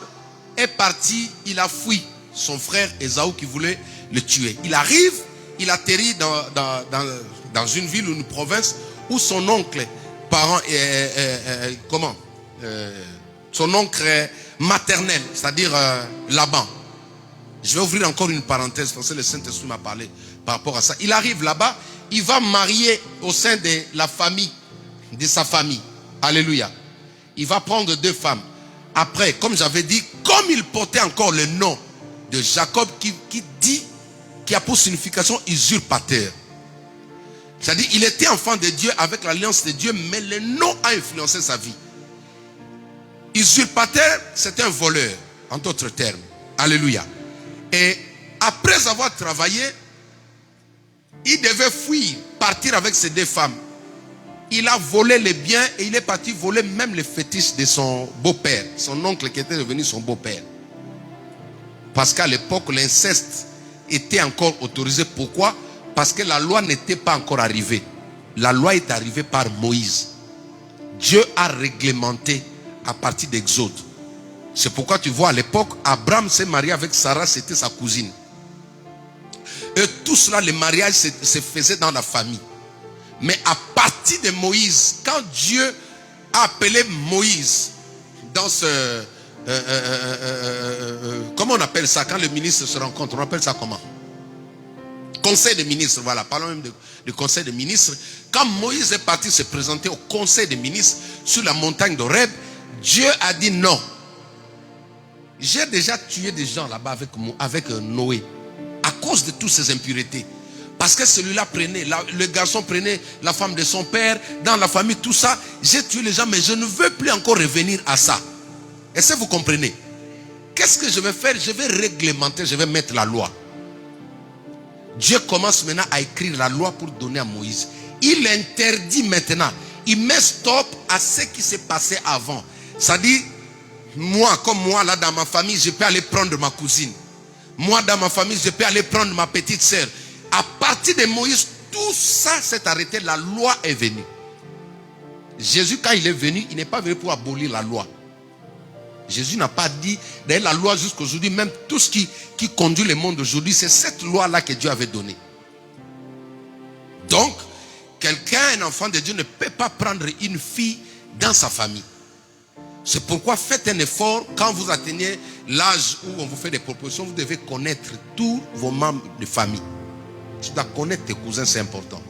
est parti, il a fui son frère Ésaü qui voulait le tuer. Il arrive, il atterrit dans une ville ou une province où son oncle, son oncle maternel, c'est-à-dire Laban. Je vais ouvrir encore une parenthèse parce que le Saint-Esprit m'a parlé par rapport à ça. Il arrive là-bas, il va marier au sein de la famille, de sa famille. Alléluia. Il va prendre deux femmes. après, comme j'avais dit, comme il portait encore le nom de Jacob qui a pour signification usurpateur. C'est-à-dire, il était enfant de Dieu avec l'alliance de Dieu, mais le nom a influencé sa vie. Usurpateur, c'est un voleur, en d'autres termes. Alléluia. Et après avoir travaillé, il devait fuir, partir avec ses 2 femmes. Il a volé les biens et il est parti voler même les fétiches de son beau-père, son oncle qui était devenu son beau-père. Parce qu'à l'époque, l'inceste était encore autorisé. Pourquoi? Parce que la loi n'était pas encore arrivée. La loi est arrivée par Moïse. Dieu a réglementé à partir d'Exode. C'est pourquoi tu vois à l'époque, Abraham s'est marié avec Sarah, c'était sa cousine. Et tout cela, les mariages se faisaient dans la famille. Mais à partir de Moïse, quand Dieu a appelé Moïse dans ce... comment on appelle ça? Quand le ministre se rencontre, on appelle ça comment? Conseil des ministres, voilà. Parlons même de conseil des ministres. Quand Moïse est parti se présenter au conseil des ministres sur la montagne d'Horeb, Dieu a dit non. J'ai déjà tué des gens là-bas avec Noé à cause de toutes ces impuretés. Parce que celui-là prenait, le garçon prenait la femme de son père, dans la famille, tout ça. J'ai tué les gens, mais je ne veux plus encore revenir à ça. Est-ce que vous comprenez? Qu'est-ce que je vais faire? Je vais réglementer, je vais mettre la loi. Dieu commence maintenant à écrire la loi pour donner à Moïse. Il interdit maintenant, il met stop à ce qui s'est passé avant. Ça dit, moi, comme moi, là, dans ma famille, je peux aller prendre ma cousine. Moi, dans ma famille, je peux aller prendre ma petite sœur. À partir de Moïse, tout ça s'est arrêté. La loi est venue. Jésus, quand il est venu, il n'est pas venu pour abolir la loi. Jésus n'a pas dit, d'ailleurs la loi jusqu'aujourd'hui, même tout ce qui conduit le monde aujourd'hui, c'est cette loi-là que Dieu avait donnée. Donc, quelqu'un, un enfant de Dieu, ne peut pas prendre une fille dans sa famille. C'est pourquoi faites un effort, quand vous atteignez l'âge où on vous fait des propositions, vous devez connaître tous vos membres de famille. Tu dois connaître tes cousins, c'est important.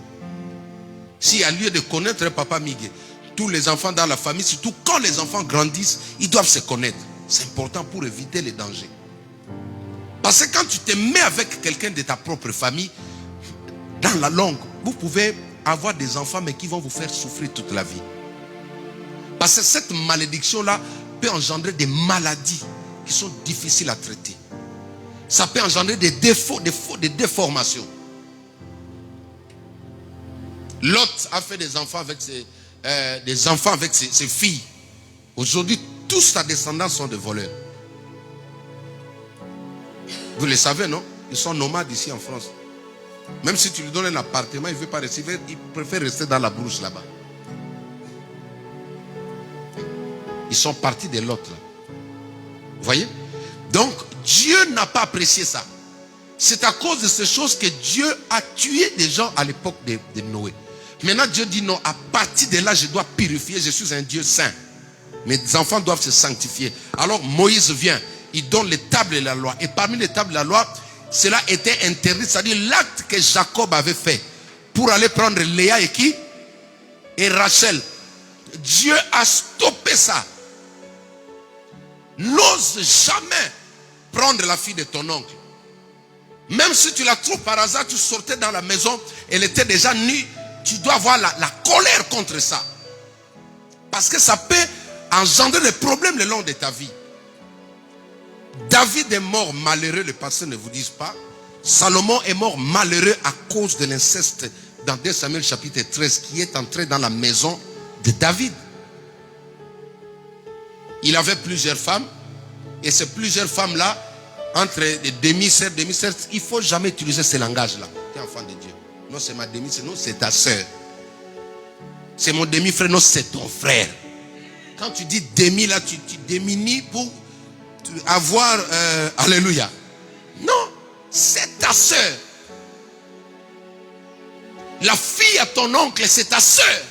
Si à lieu de connaître papa Miguel, tous les enfants dans la famille, surtout quand les enfants grandissent, ils doivent se connaître. C'est important pour éviter les dangers. Parce que quand tu te mets avec quelqu'un de ta propre famille, dans la longue, vous pouvez avoir des enfants mais qui vont vous faire souffrir toute la vie. Parce que cette malédiction-là peut engendrer des maladies qui sont difficiles à traiter. Ça peut engendrer des défauts, des déformations. Lot a fait des enfants avec ses filles. Aujourd'hui, tous sa descendance sont des voleurs. Vous le savez, non? Ils sont nomades ici en France. Même si tu lui donnes un appartement, il ne veut pas rester. Il préfère rester dans la brousse là-bas. Ils sont partis de l'autre. Vous voyez? Donc, Dieu n'a pas apprécié ça. C'est à cause de ces choses que Dieu a tué des gens à l'époque de Noé. Maintenant, Dieu dit non, à partir de là, je dois purifier. Je suis un Dieu saint. Mes enfants doivent se sanctifier. Alors, Moïse vient. Il donne les tables de la loi. Et parmi les tables de la loi, cela était interdit. C'est-à-dire l'acte que Jacob avait fait pour aller prendre Léa et qui? Et Rachel. Dieu a stoppé ça. N'ose jamais prendre la fille de ton oncle. Même si tu la trouves par hasard, tu sortais dans la maison, elle était déjà nue. Tu dois avoir la colère contre ça. Parce que ça peut engendrer des problèmes le long de ta vie. David est mort malheureux, les pasteurs ne vous disent pas. Salomon est mort malheureux à cause de l'inceste dans 2 Samuel chapitre 13 qui est entré dans la maison de David. Il avait plusieurs femmes et ces plusieurs femmes-là, entre les demi-sœurs, il ne faut jamais utiliser ce langage-là. Tu es enfant de Dieu. Non, c'est ma demi-sœur, non, c'est ta sœur. C'est mon demi-frère, non, c'est ton frère. Quand tu dis demi, là, tu déminis pour avoir, alléluia. Non, c'est ta sœur. La fille à ton oncle, c'est ta sœur.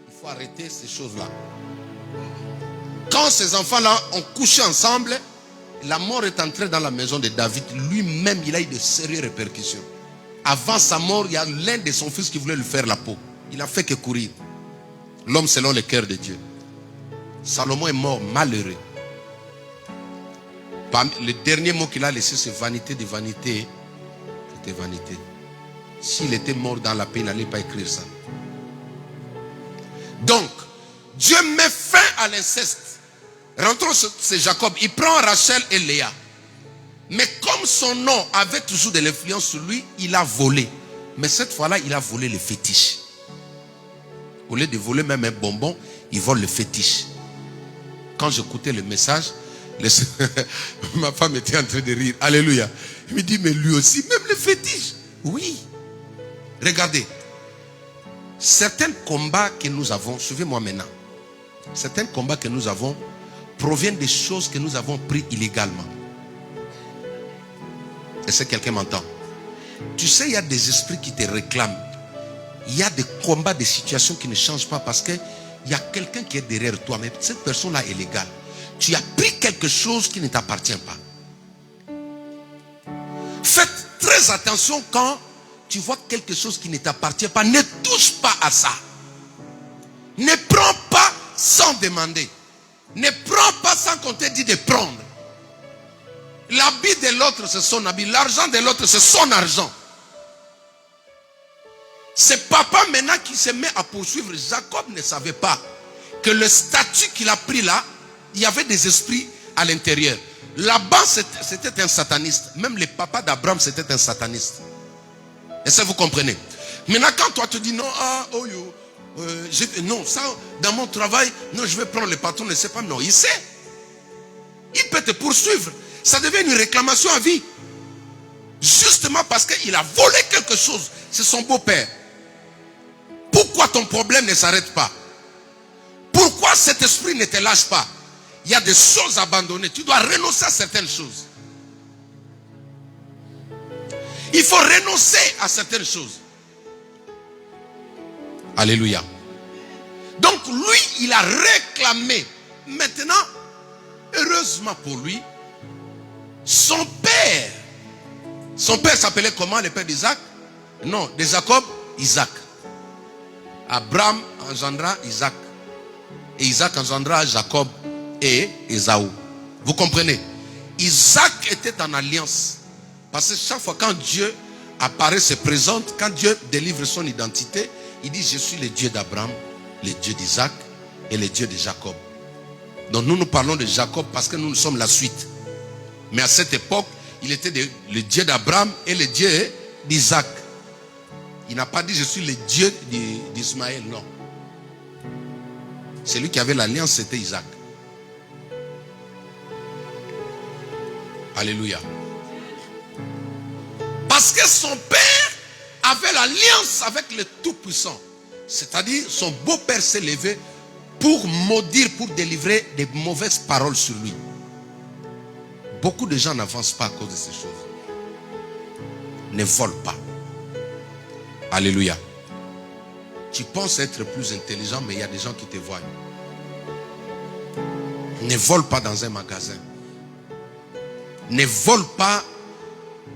Il faut arrêter ces choses-là. Quand ces enfants-là ont couché ensemble, la mort est entrée dans la maison de David. Lui-même, il a eu de sérieuses répercussions. Avant sa mort, il y a l'un de son fils qui voulait lui faire la peau. Il n'a fait que courir. L'homme selon le cœur de Dieu. Salomon est mort malheureux. Le dernier mot qu'il a laissé, c'est vanité de vanité. C'était vanité. S'il était mort dans la paix, il n'allait pas écrire ça. Donc, Dieu met fin à l'inceste. Rentrons, c'est Jacob. Il prend Rachel et Léa. Mais comme son nom avait toujours de l'influence sur lui, il a volé. Mais cette fois-là, il a volé le fétiche. Au lieu de voler même un bonbon, il vole le fétiche. Quand j'écoutais le message, ma femme était en train de rire. Alléluia. Il me dit, mais lui aussi, même le fétiche. Oui. Regardez. Certains combats que nous avons, suivez-moi maintenant. Certains combats que nous avons proviennent des choses que nous avons prises illégalement. Est-ce que quelqu'un m'entend? Tu sais, il y a des esprits qui te réclament. Il y a des combats, des situations qui ne changent pas parce qu'il y a quelqu'un qui est derrière toi. Mais cette personne-là est légale. Tu as pris quelque chose qui ne t'appartient pas. Faites très attention quand tu vois quelque chose qui ne t'appartient pas. Ne touche pas à ça. Ne prends pas sans demander. Ne prends pas sans qu'on te dise de prendre. L'habit de l'autre, c'est son habit. L'argent de l'autre, c'est son argent. C'est papa maintenant qui se met à poursuivre. Jacob ne savait pas que le statut qu'il a pris là, il y avait des esprits à l'intérieur. Là-bas, c'était un sataniste. Même le papa d'Abraham, c'était un sataniste. Est-ce que vous comprenez? Maintenant, quand toi te dis non, non, ça, dans mon travail, non, je vais prendre le patron, ne sait pas, non, il sait. Il peut te poursuivre. Ça devient une réclamation à vie. Justement parce qu'il a volé quelque chose. C'est son beau-père. Pourquoi ton problème ne s'arrête pas? Pourquoi cet esprit ne te lâche pas? Il y a des choses abandonnées. Tu dois renoncer à certaines choses. Il faut renoncer à certaines choses. Alléluia. Donc lui, il a réclamé. Maintenant, heureusement pour lui, son père s'appelait comment, le père d'Isaac? Non, de Jacob, Isaac. Abraham engendra Isaac. Et Isaac engendra Jacob et Ésaü. Vous comprenez? Isaac était en alliance. Parce que chaque fois quand Dieu apparaît, se présente, quand Dieu délivre son identité, il dit, je suis le Dieu d'Abraham, le Dieu d'Isaac et le Dieu de Jacob. Donc nous parlons de Jacob parce que nous sommes la suite. Mais à cette époque, il était le Dieu d'Abraham et le Dieu d'Isaac. Il n'a pas dit je suis le Dieu d'Ismaël, non. Celui qui avait l'alliance, c'était Isaac. Alléluia. Parce que son père avait l'alliance avec le Tout-Puissant. C'est-à-dire son beau-père s'est levé pour maudire, pour délivrer des mauvaises paroles sur lui. Beaucoup de gens n'avancent pas à cause de ces choses. Ne volent pas. Alléluia. Tu penses être plus intelligent, mais il y a des gens qui te voient. Ne vole pas dans un magasin. Ne vole pas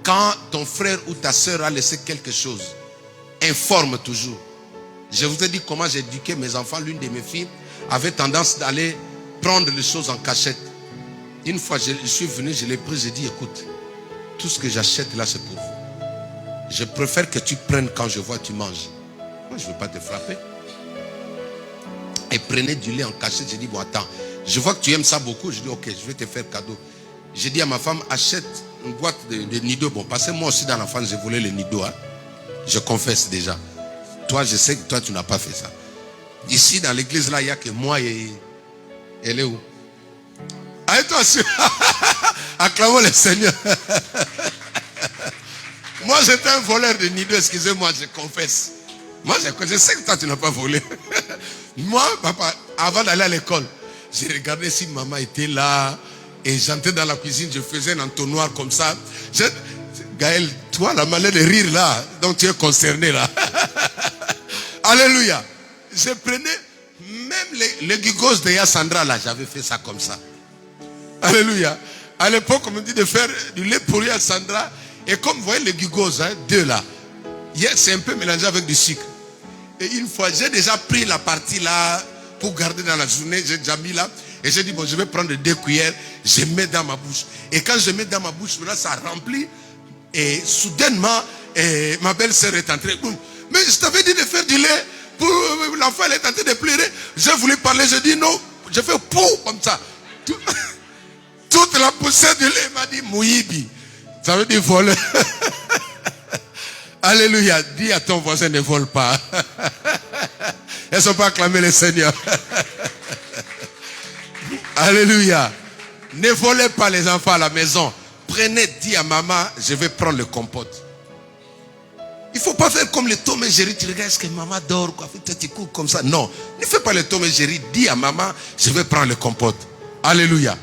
quand ton frère ou ta soeur a laissé quelque chose. Informe toujours. Je vous ai dit comment j'ai éduqué mes enfants. L'une de mes filles avait tendance d'aller prendre les choses en cachette. Une fois, je suis venu, je l'ai pris, j'ai dit, écoute, tout ce que j'achète là, c'est pour vous. Je préfère que tu prennes quand je vois que tu manges. Moi, je ne veux pas te frapper. Et prenez du lait en cachette. J'ai dit, bon, attends, je vois que tu aimes ça beaucoup. Je dis, ok, je vais te faire cadeau. J'ai dit à ma femme, achète une boîte de Nido. Bon, parce que moi aussi, dans l'enfance, j'ai volé le Nido. Hein. Je confesse déjà. Toi, je sais que toi, tu n'as pas fait ça. Ici, dans l'église, là, il n'y a que moi et... Elle est où? Attention. Acclamons le Seigneur. Moi, j'étais un voleur de Nido. Excusez-moi, je confesse. Moi, je sais que toi, tu n'as pas volé. Moi, papa, avant d'aller à l'école, j'ai regardé si maman était là. Et j'entrais dans la cuisine, je faisais un entonnoir comme ça. Gaël, toi, la manière de rire là, donc tu es concerné là. Alléluia. Je prenais même les gigos de Yassandra là, j'avais fait ça comme ça. Alléluia. À l'époque, on me dit de faire du lait pour Yassandra. Et comme vous voyez les gigos, hein, deux là, c'est un peu mélangé avec du sucre. Et une fois, j'ai déjà pris la partie là, pour garder dans la journée. J'ai déjà mis là. Et j'ai dit, bon, je vais prendre 2 cuillères. Je mets dans ma bouche. Et quand je mets dans ma bouche, là, ça remplit. Et soudainement, ma belle-sœur est entrée. Mais je t'avais dit de faire du lait. L'enfant, elle est en train de pleurer. J'ai voulu parler. Je dis non. Je fais pou comme ça. Toute la poussière du lait m'a dit mouibi. Ça veut dire voler. Alléluia. Dis à ton voisin, ne vole pas. Elles ne sont pas acclamées le Seigneur. Alléluia. Ne volez pas les enfants à la maison. Prenez, dis à maman, je vais prendre le compote. Il ne faut pas faire comme les Tom et Jerry. Tu regardes, est-ce que maman dort, quoi, fait petit coup comme ça. Non, ne fais pas les Tom et Jerry. Dis à maman, je vais prendre le compote. Alléluia.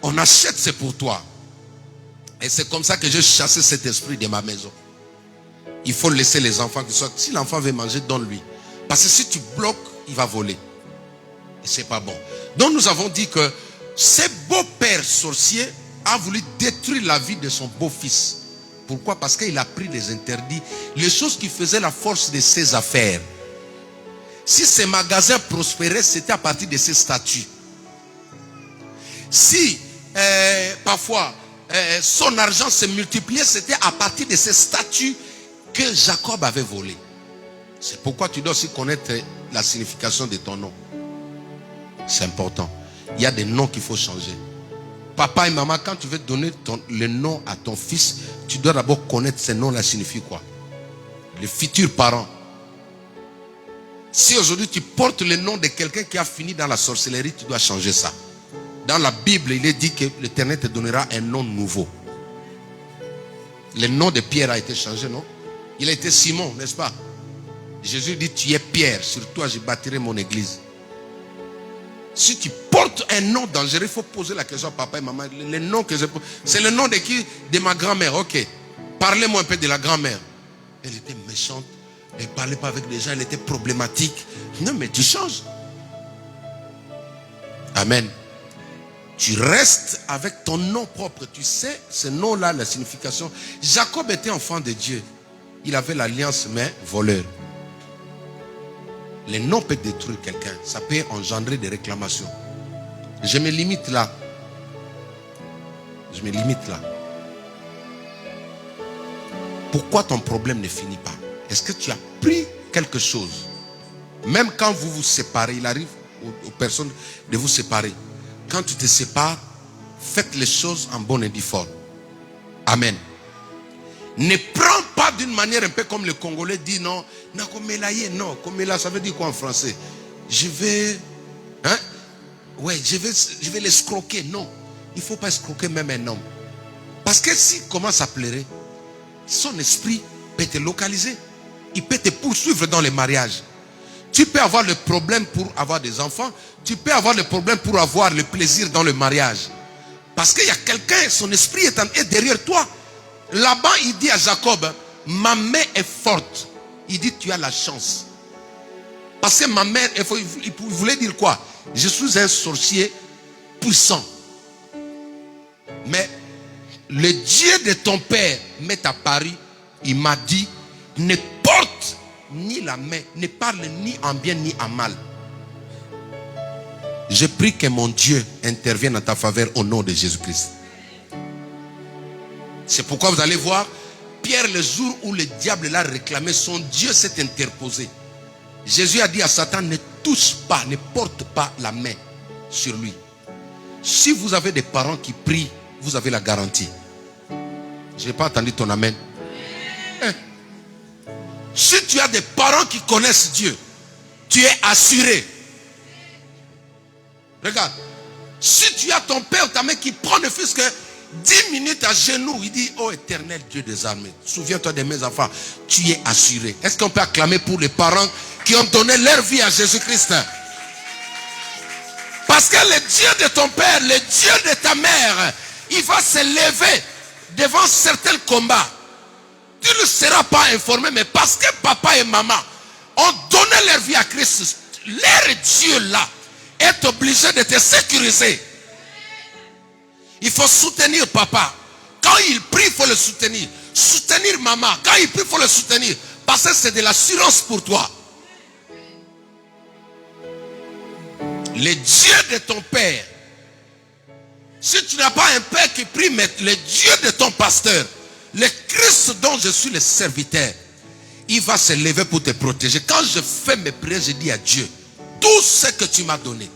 On achète, c'est pour toi. Et c'est comme ça que j'ai chassé cet esprit de ma maison. Il faut laisser les enfants qui sortent. Si l'enfant veut manger, donne-lui. Parce que si tu bloques, il va voler. Et c'est pas bon. Donc nous avons dit que ce beau-père sorcier a voulu détruire la vie de son beau-fils. Pourquoi? Parce qu'il a pris les interdits, les choses qui faisaient la force de ses affaires. Si ces magasins prospéraient, c'était à partir de ses statuts. Si parfois son argent se multipliait, c'était à partir de ces statuts que Jacob avait volé. C'est pourquoi tu dois aussi connaître la signification de ton nom. C'est important. Il y a des noms qu'il faut changer. Papa et maman, quand tu veux donner le nom à ton fils, tu dois d'abord connaître ce nom-là signifie quoi. Les futurs parents. Si aujourd'hui tu portes le nom de quelqu'un qui a fini dans la sorcellerie, tu dois changer ça. Dans la Bible, il est dit que l'Éternel te donnera un nom nouveau. Le nom de Pierre a été changé, non? Il a été Simon, n'est-ce pas? Jésus dit, tu es Pierre, sur toi je bâtirai mon église. Si tu portes un nom dangereux, il faut poser la question à papa et maman. Le nom que je porte, c'est le nom de qui? De ma grand-mère. Ok. Parlez-moi un peu de la grand-mère. Elle était méchante. Elle ne parlait pas avec les gens. Elle était problématique. Non, mais tu changes. Amen. Tu restes avec ton nom propre. Tu sais, ce nom-là, la signification. Jacob était enfant de Dieu. Il avait l'alliance, mais voleur. Le nom peut détruire quelqu'un. Ça peut engendrer des réclamations. Je me limite là. Je me limite là. Pourquoi ton problème ne finit pas? Est-ce que tu as pris quelque chose? Même quand vous vous séparez, il arrive aux personnes de vous séparer. Quand tu te sépares, faites les choses en bonne et due forme. Amen. Ne prends pas d'une manière un peu comme le Congolais dit non. Non, comme non, comme ça veut dire quoi en français? Je vais, hein? Ouais, je vais l'escroquer. Non, il ne faut pas escroquer même un homme. Parce que s'il commence à pleurer, son esprit peut te localiser. Il peut te poursuivre dans les mariages. Tu peux avoir le problème pour avoir des enfants. Tu peux avoir le problème pour avoir le plaisir dans le mariage. Parce qu'il y a quelqu'un, son esprit est derrière toi. Là-bas, il dit à Jacob, ma main est forte. Il dit, tu as la chance. Parce que ma mère, il voulait dire quoi? Je suis un sorcier puissant. Mais le Dieu de ton père m'est apparu. Il m'a dit, ne porte ni la main, ne parle ni en bien ni en mal. Je prie que mon Dieu intervienne en ta faveur au nom de Jésus-Christ. C'est pourquoi vous allez voir, Pierre, le jour où le diable l'a réclamé, son Dieu s'est interposé. Jésus a dit à Satan, ne touche pas, ne porte pas la main sur lui. Si vous avez des parents qui prient, vous avez la garantie. Je n'ai pas entendu ton amen. Si tu as des parents qui connaissent Dieu, tu es assuré. Regarde, si tu as ton père ou ta mère qui prend ne fût-ce que 10 minutes à genoux, il dit, oh éternel Dieu des armées, souviens-toi de mes enfants, tu es assuré. Est-ce qu'on peut acclamer pour les parents qui ont donné leur vie à Jésus-Christ? Parce que le Dieu de ton père, le Dieu de ta mère, il va se lever devant certains combats. Tu ne seras pas informé, mais parce que papa et maman ont donné leur vie à Christ, leur Dieu là est obligé de te sécuriser. Il faut soutenir papa. Quand il prie, il faut le soutenir. Soutenir maman. Quand il prie, il faut le soutenir. Parce que c'est de l'assurance pour toi. Le Dieu de ton père. Si tu n'as pas un père qui prie, mais le Dieu de ton pasteur, le Christ dont je suis le serviteur, il va se lever pour te protéger. Quand je fais mes prières, je dis à Dieu, tout ce que tu m'as donné.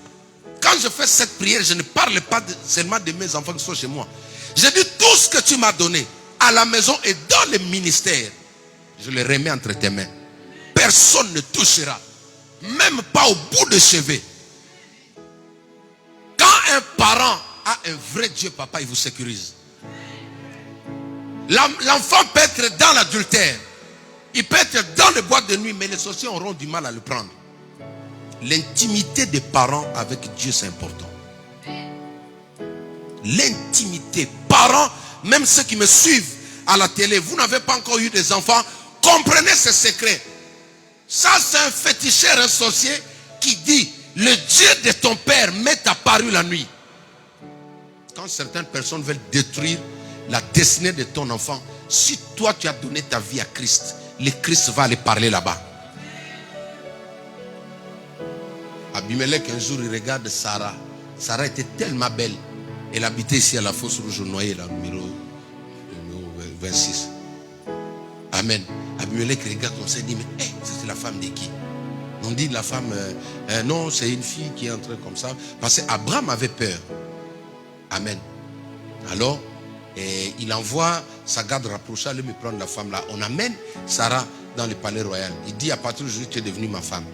Quand je fais cette prière, je ne parle pas seulement de mes enfants qui sont chez moi. Je dis tout ce que tu m'as donné à la maison et dans le ministère. Je le remets entre tes mains. Personne ne touchera. Même pas au bout de cheveux. Quand un parent a un vrai Dieu papa, il vous sécurise. L'enfant peut être dans l'adultère. Il peut être dans les boîtes de nuit, mais les sorciers auront du mal à le prendre. L'intimité des parents avec Dieu, c'est important. L'intimité. Parents, même ceux qui me suivent à la télé, vous n'avez pas encore eu des enfants, comprenez ce secret. Ça, c'est un féticheur, un sorcier qui dit, le Dieu de ton père m'est apparu la nuit. Quand certaines personnes veulent détruire la destinée de ton enfant, si toi tu as donné ta vie à Christ, le Christ va aller parler là-bas. Abimelech, un jour, il regarde Sarah. Sarah était tellement belle. Elle habitait ici à la fosse rouge noyée, là, numéro 26. Amen. Abimelech regarde comme ça, il dit, mais c'est la femme de qui? On dit la femme, non, c'est une fille qui est entrée comme ça. Parce qu'Abraham avait peur. Amen. Alors, il envoie sa garde rapprochée, aller me prendre la femme là. On amène Sarah dans le palais royal. Il dit, à partir d'aujourd'hui, tu es devenue ma femme.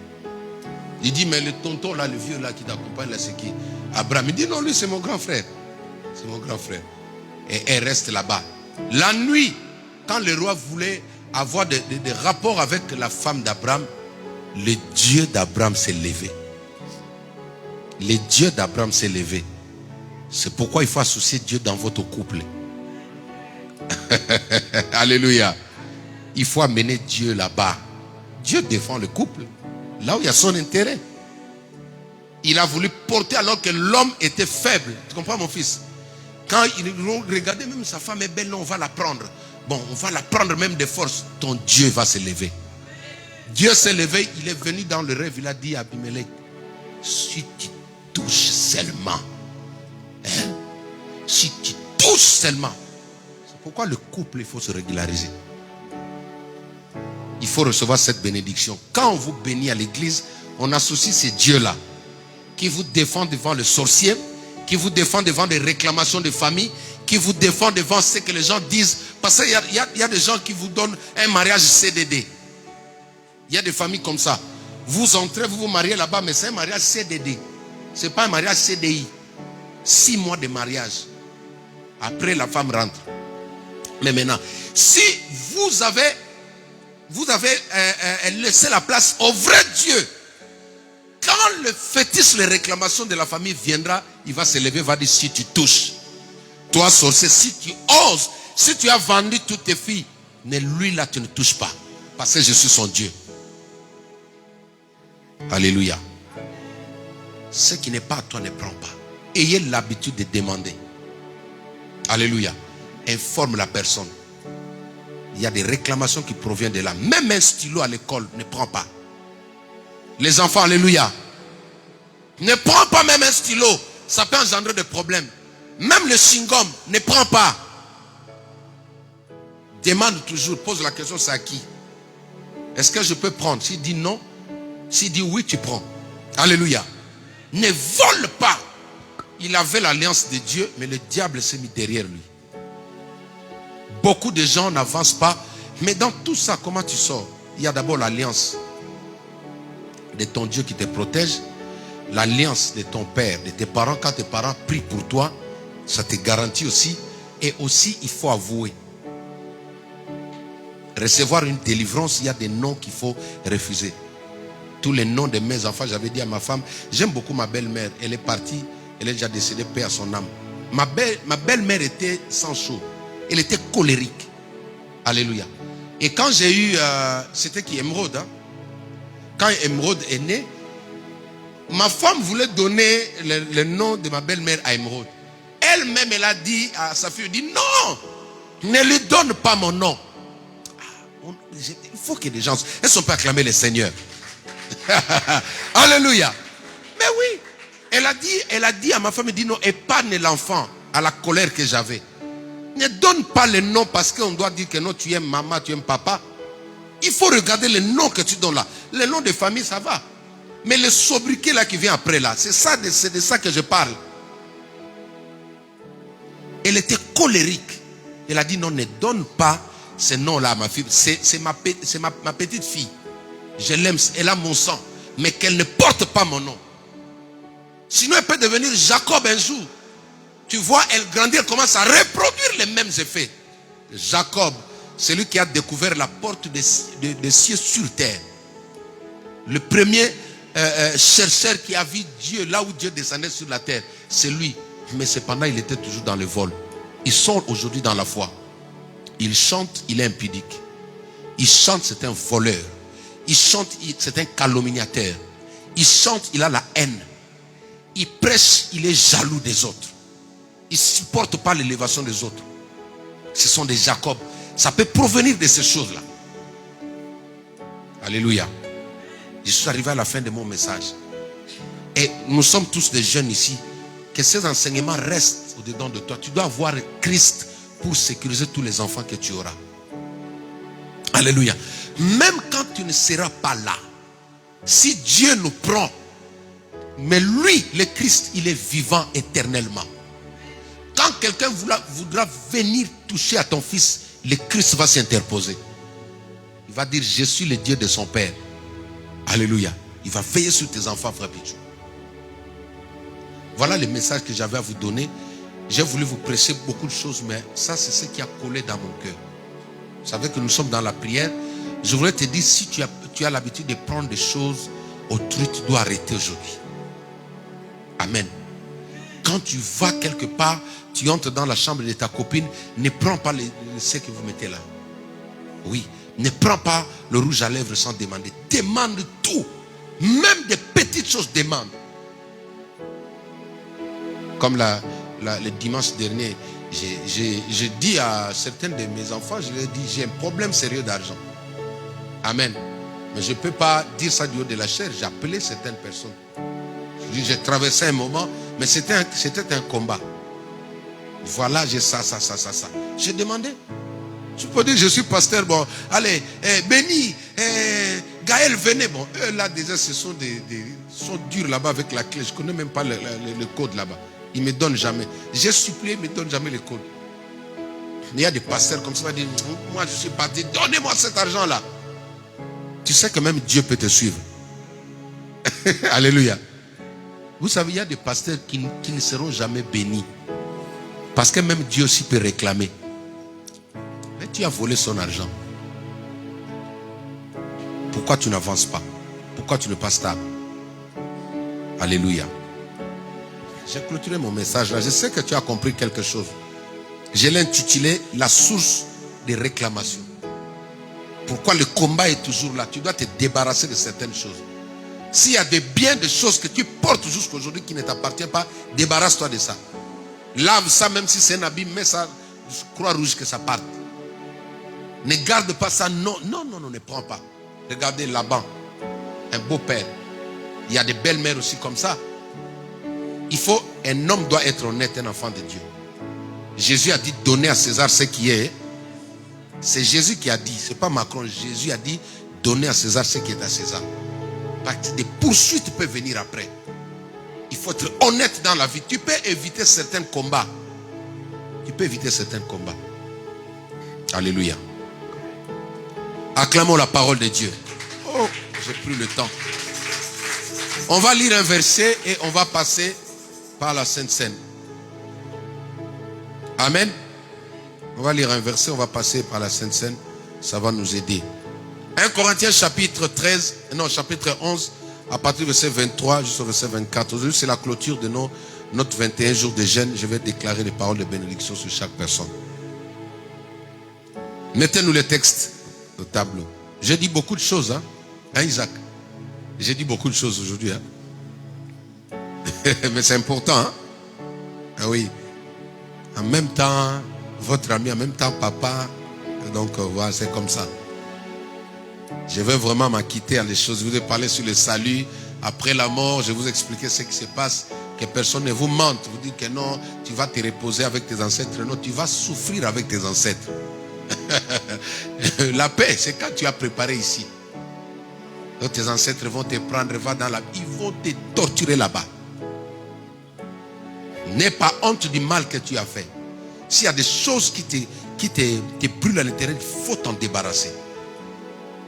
Il dit, mais le tonton là, le vieux là qui t'accompagne là, c'est qui? Abraham. Il dit, non, lui c'est mon grand frère. C'est mon grand frère. Et elle reste là-bas. La nuit, quand le roi voulait avoir des rapports avec la femme d'Abraham, le Dieu d'Abraham s'est levé. Le Dieu d'Abraham s'est levé. C'est pourquoi il faut associer Dieu dans votre couple. Alléluia. Il faut amener Dieu là-bas. Dieu défend le couple. Là où il y a son intérêt. Il a voulu porter alors que l'homme était faible. Tu comprends mon fils? Quand ils ont regardé, même sa femme est belle, non, on va la prendre. Bon, on va la prendre même de force. Ton Dieu va se lever. Dieu s'est levé, il est venu dans le rêve, il a dit à Abimelech, si tu touches seulement, si tu touches seulement. C'est pourquoi le couple, il faut se régulariser. Il faut recevoir cette bénédiction. Quand on vous bénit à l'église, on associe ces dieux-là qui vous défendent devant le sorcier, qui vous défendent devant des réclamations de famille, qui vous défendent devant ce que les gens disent. Parce qu'il y a des gens qui vous donnent un mariage CDD. Il y a des familles comme ça. Vous entrez, vous vous mariez là-bas, mais c'est un mariage CDD. Ce n'est pas un mariage CDI. 6 mois de mariage. Après, la femme rentre. Mais maintenant, si vous avez laissé la place au vrai Dieu, quand le fétiche, les réclamations de la famille viendra, il va se lever, va dire, si tu touches, toi sorcier, si tu oses, si tu as vendu toutes tes filles, mais lui là, tu ne touches pas. Parce que je suis son Dieu. Alléluia. Ce qui n'est pas à toi, ne prends pas. Ayez l'habitude de demander. Alléluia. Informe la personne. Il y a des réclamations qui proviennent de là. Même un stylo à l'école, ne prends pas. Les enfants, alléluia. Ne prends pas même un stylo. Ça peut engendrer des problèmes. Même le chewing-gum, ne prends pas. Demande toujours, pose la question, c'est à qui? Est-ce que je peux prendre? S'il dit non, s'il dit oui, tu prends. Alléluia. Ne vole pas. Il avait l'alliance de Dieu, mais le diable s'est mis derrière lui. Beaucoup de gens n'avancent pas. Mais dans tout ça, comment tu sors? Il y a d'abord l'alliance de ton Dieu qui te protège. L'alliance de ton père, de tes parents. Quand tes parents prient pour toi, ça te garantit aussi. Et aussi, il faut avouer. Recevoir une délivrance, il y a des noms qu'il faut refuser. Tous les noms de mes enfants, j'avais dit à ma femme, j'aime beaucoup ma belle-mère. Elle est partie, elle est déjà décédée, paix à son âme. Ma belle-mère était sans chaud. Elle était colérique. Alléluia. Et quand j'ai eu, c'était qui, Émeraude, hein? Quand Émeraude est née, ma femme voulait donner le nom de ma belle-mère à Émeraude. Elle-même, elle a dit à sa fille, elle dit non, ne lui donne pas mon nom. Il faut que les gens, elles sont pas acclamer le Seigneur. Alléluia. Mais oui, Elle a dit à ma femme, elle dit non, épargne l'enfant à la colère que j'avais. Ne donne pas le nom parce qu'on doit dire que non, tu aimes maman, tu aimes papa. Il faut regarder le nom que tu donnes là. Le nom de famille, ça va. Mais le sobriquet là qui vient après là, c'est de ça que je parle. Elle était colérique. Elle a dit non, ne donne pas ce nom-là à ma fille. C'est ma petite fille. Je l'aime, elle a mon sang. Mais qu'elle ne porte pas mon nom. Sinon, elle peut devenir Jacob un jour. Tu vois, elle grandit, elle commence à reproduire les mêmes effets. Jacob, celui qui a découvert la porte des cieux sur terre. Le premier chercheur qui a vu Dieu, là où Dieu descendait sur la terre, c'est lui. Mais cependant, il était toujours dans le vol. Ils sont aujourd'hui dans la foi. Il chante, il est impudique. Il chante, c'est un voleur. Il chante, c'est un calomniateur. Il chante, il a la haine. Il prêche, il est jaloux des autres. Il ne supporte pas l'élévation des autres. Ce sont des Jacob. Ça peut provenir de ces choses-là. Alléluia. Je suis arrivé à la fin de mon message. Et nous sommes tous des jeunes ici. Que ces enseignements restent au-dedans de toi. Tu dois avoir Christ pour sécuriser tous les enfants que tu auras. Alléluia. Même quand tu ne seras pas là, si Dieu nous prend, mais lui, le Christ, il est vivant éternellement. Quand quelqu'un voudra venir toucher à ton fils, le Christ va s'interposer. Il va dire, je suis le Dieu de son Père. Alléluia. Il va veiller sur tes enfants, frère Pichou. Voilà le message que j'avais à vous donner. J'ai voulu vous prêcher beaucoup de choses, mais ça, c'est ce qui a collé dans mon cœur. Vous savez que nous sommes dans la prière. Je voulais te dire, si tu as l'habitude de prendre des choses autrui, tu dois arrêter aujourd'hui. Amen. Quand tu vas quelque part, tu entres dans la chambre de ta copine, ne prends pas ce que vous mettez là. Oui. Ne prends pas le rouge à lèvres sans demander. Demande tout. Même des petites choses, demande. Comme le dimanche dernier, j'ai dit à certains de mes enfants, je leur ai dit, j'ai un problème sérieux d'argent. Amen. Mais je ne peux pas dire ça du haut de la chair. J'ai appelé certaines personnes. J'ai traversé un moment, mais c'était un combat. Voilà, j'ai ça. J'ai demandé. Tu peux dire, je suis pasteur, bon, allez, Béni, Gaël, venez. Bon, eux là, déjà, ce sont sont durs là-bas avec la clé. Je ne connais même pas le code là-bas. Ils ne me donnent jamais. J'ai supplié, ils ne me donnent jamais le code. Il y a des pasteurs comme ça qui disent, moi je suis parti, donnez-moi cet argent-là. Tu sais que même Dieu peut te suivre. Alléluia. Vous savez, il y a des pasteurs qui ne seront jamais bénis. Parce que même Dieu aussi peut réclamer. Mais tu as volé son argent. Pourquoi tu n'avances pas? Pourquoi tu n'es pas stable? Alléluia. J'ai clôturé mon message là. Je sais que tu as compris quelque chose. Je l'ai intitulé la source des réclamations. Pourquoi le combat est toujours là? Tu dois te débarrasser de certaines choses. S'il y a des biens, des choses que tu portes jusqu'à aujourd'hui qui ne t'appartiennent pas, débarrasse-toi de ça. Lave ça, même si c'est un habit, mets ça, croix rouge que ça parte. Ne garde pas ça, non, ne prends pas. Regardez Laban, un beau père. Il y a des belles mères aussi comme ça. Un homme doit être honnête, un enfant de Dieu. Jésus a dit, donnez à César ce qui est. C'est Jésus qui a dit, c'est pas Macron. Jésus a dit, donnez à César ce qui est à César. Parce que des poursuites peuvent venir après. Il faut être honnête dans la vie. Tu peux éviter certains combats. Alléluia. Acclamons la parole de Dieu. Oh, j'ai pris le temps. On va lire un verset et on va passer par la Sainte Seine. Amen. On va lire un verset, on va passer par la Sainte Seine. Ça va nous aider. 1 Corinthiens chapitre 11, à partir du verset 23 jusqu'au verset 24. Aujourd'hui, c'est la clôture de notre 21 jours de jeûne. Je vais déclarer les paroles de bénédiction sur chaque personne. Mettez-nous les textes au tableau. J'ai dit beaucoup de choses, hein Isaac? J'ai dit beaucoup de choses aujourd'hui, hein? Mais c'est important, hein? Ah oui. En même temps, votre ami, en même temps, papa. Donc, voilà, c'est comme ça. Je vais vraiment m'acquitter à les choses. Je vous ai parlé sur le salut. Après la mort, je vais vous expliquer ce qui se passe. Que personne ne vous mente. Vous dites que non, tu vas te reposer avec tes ancêtres. Non, tu vas souffrir avec tes ancêtres. La paix, c'est quand tu as préparé ici. Donc tes ancêtres vont te prendre, ils vont te torturer là-bas. N'aie pas honte du mal que tu as fait. S'il y a des choses qui te brûlent à l'intérieur, il faut t'en débarrasser.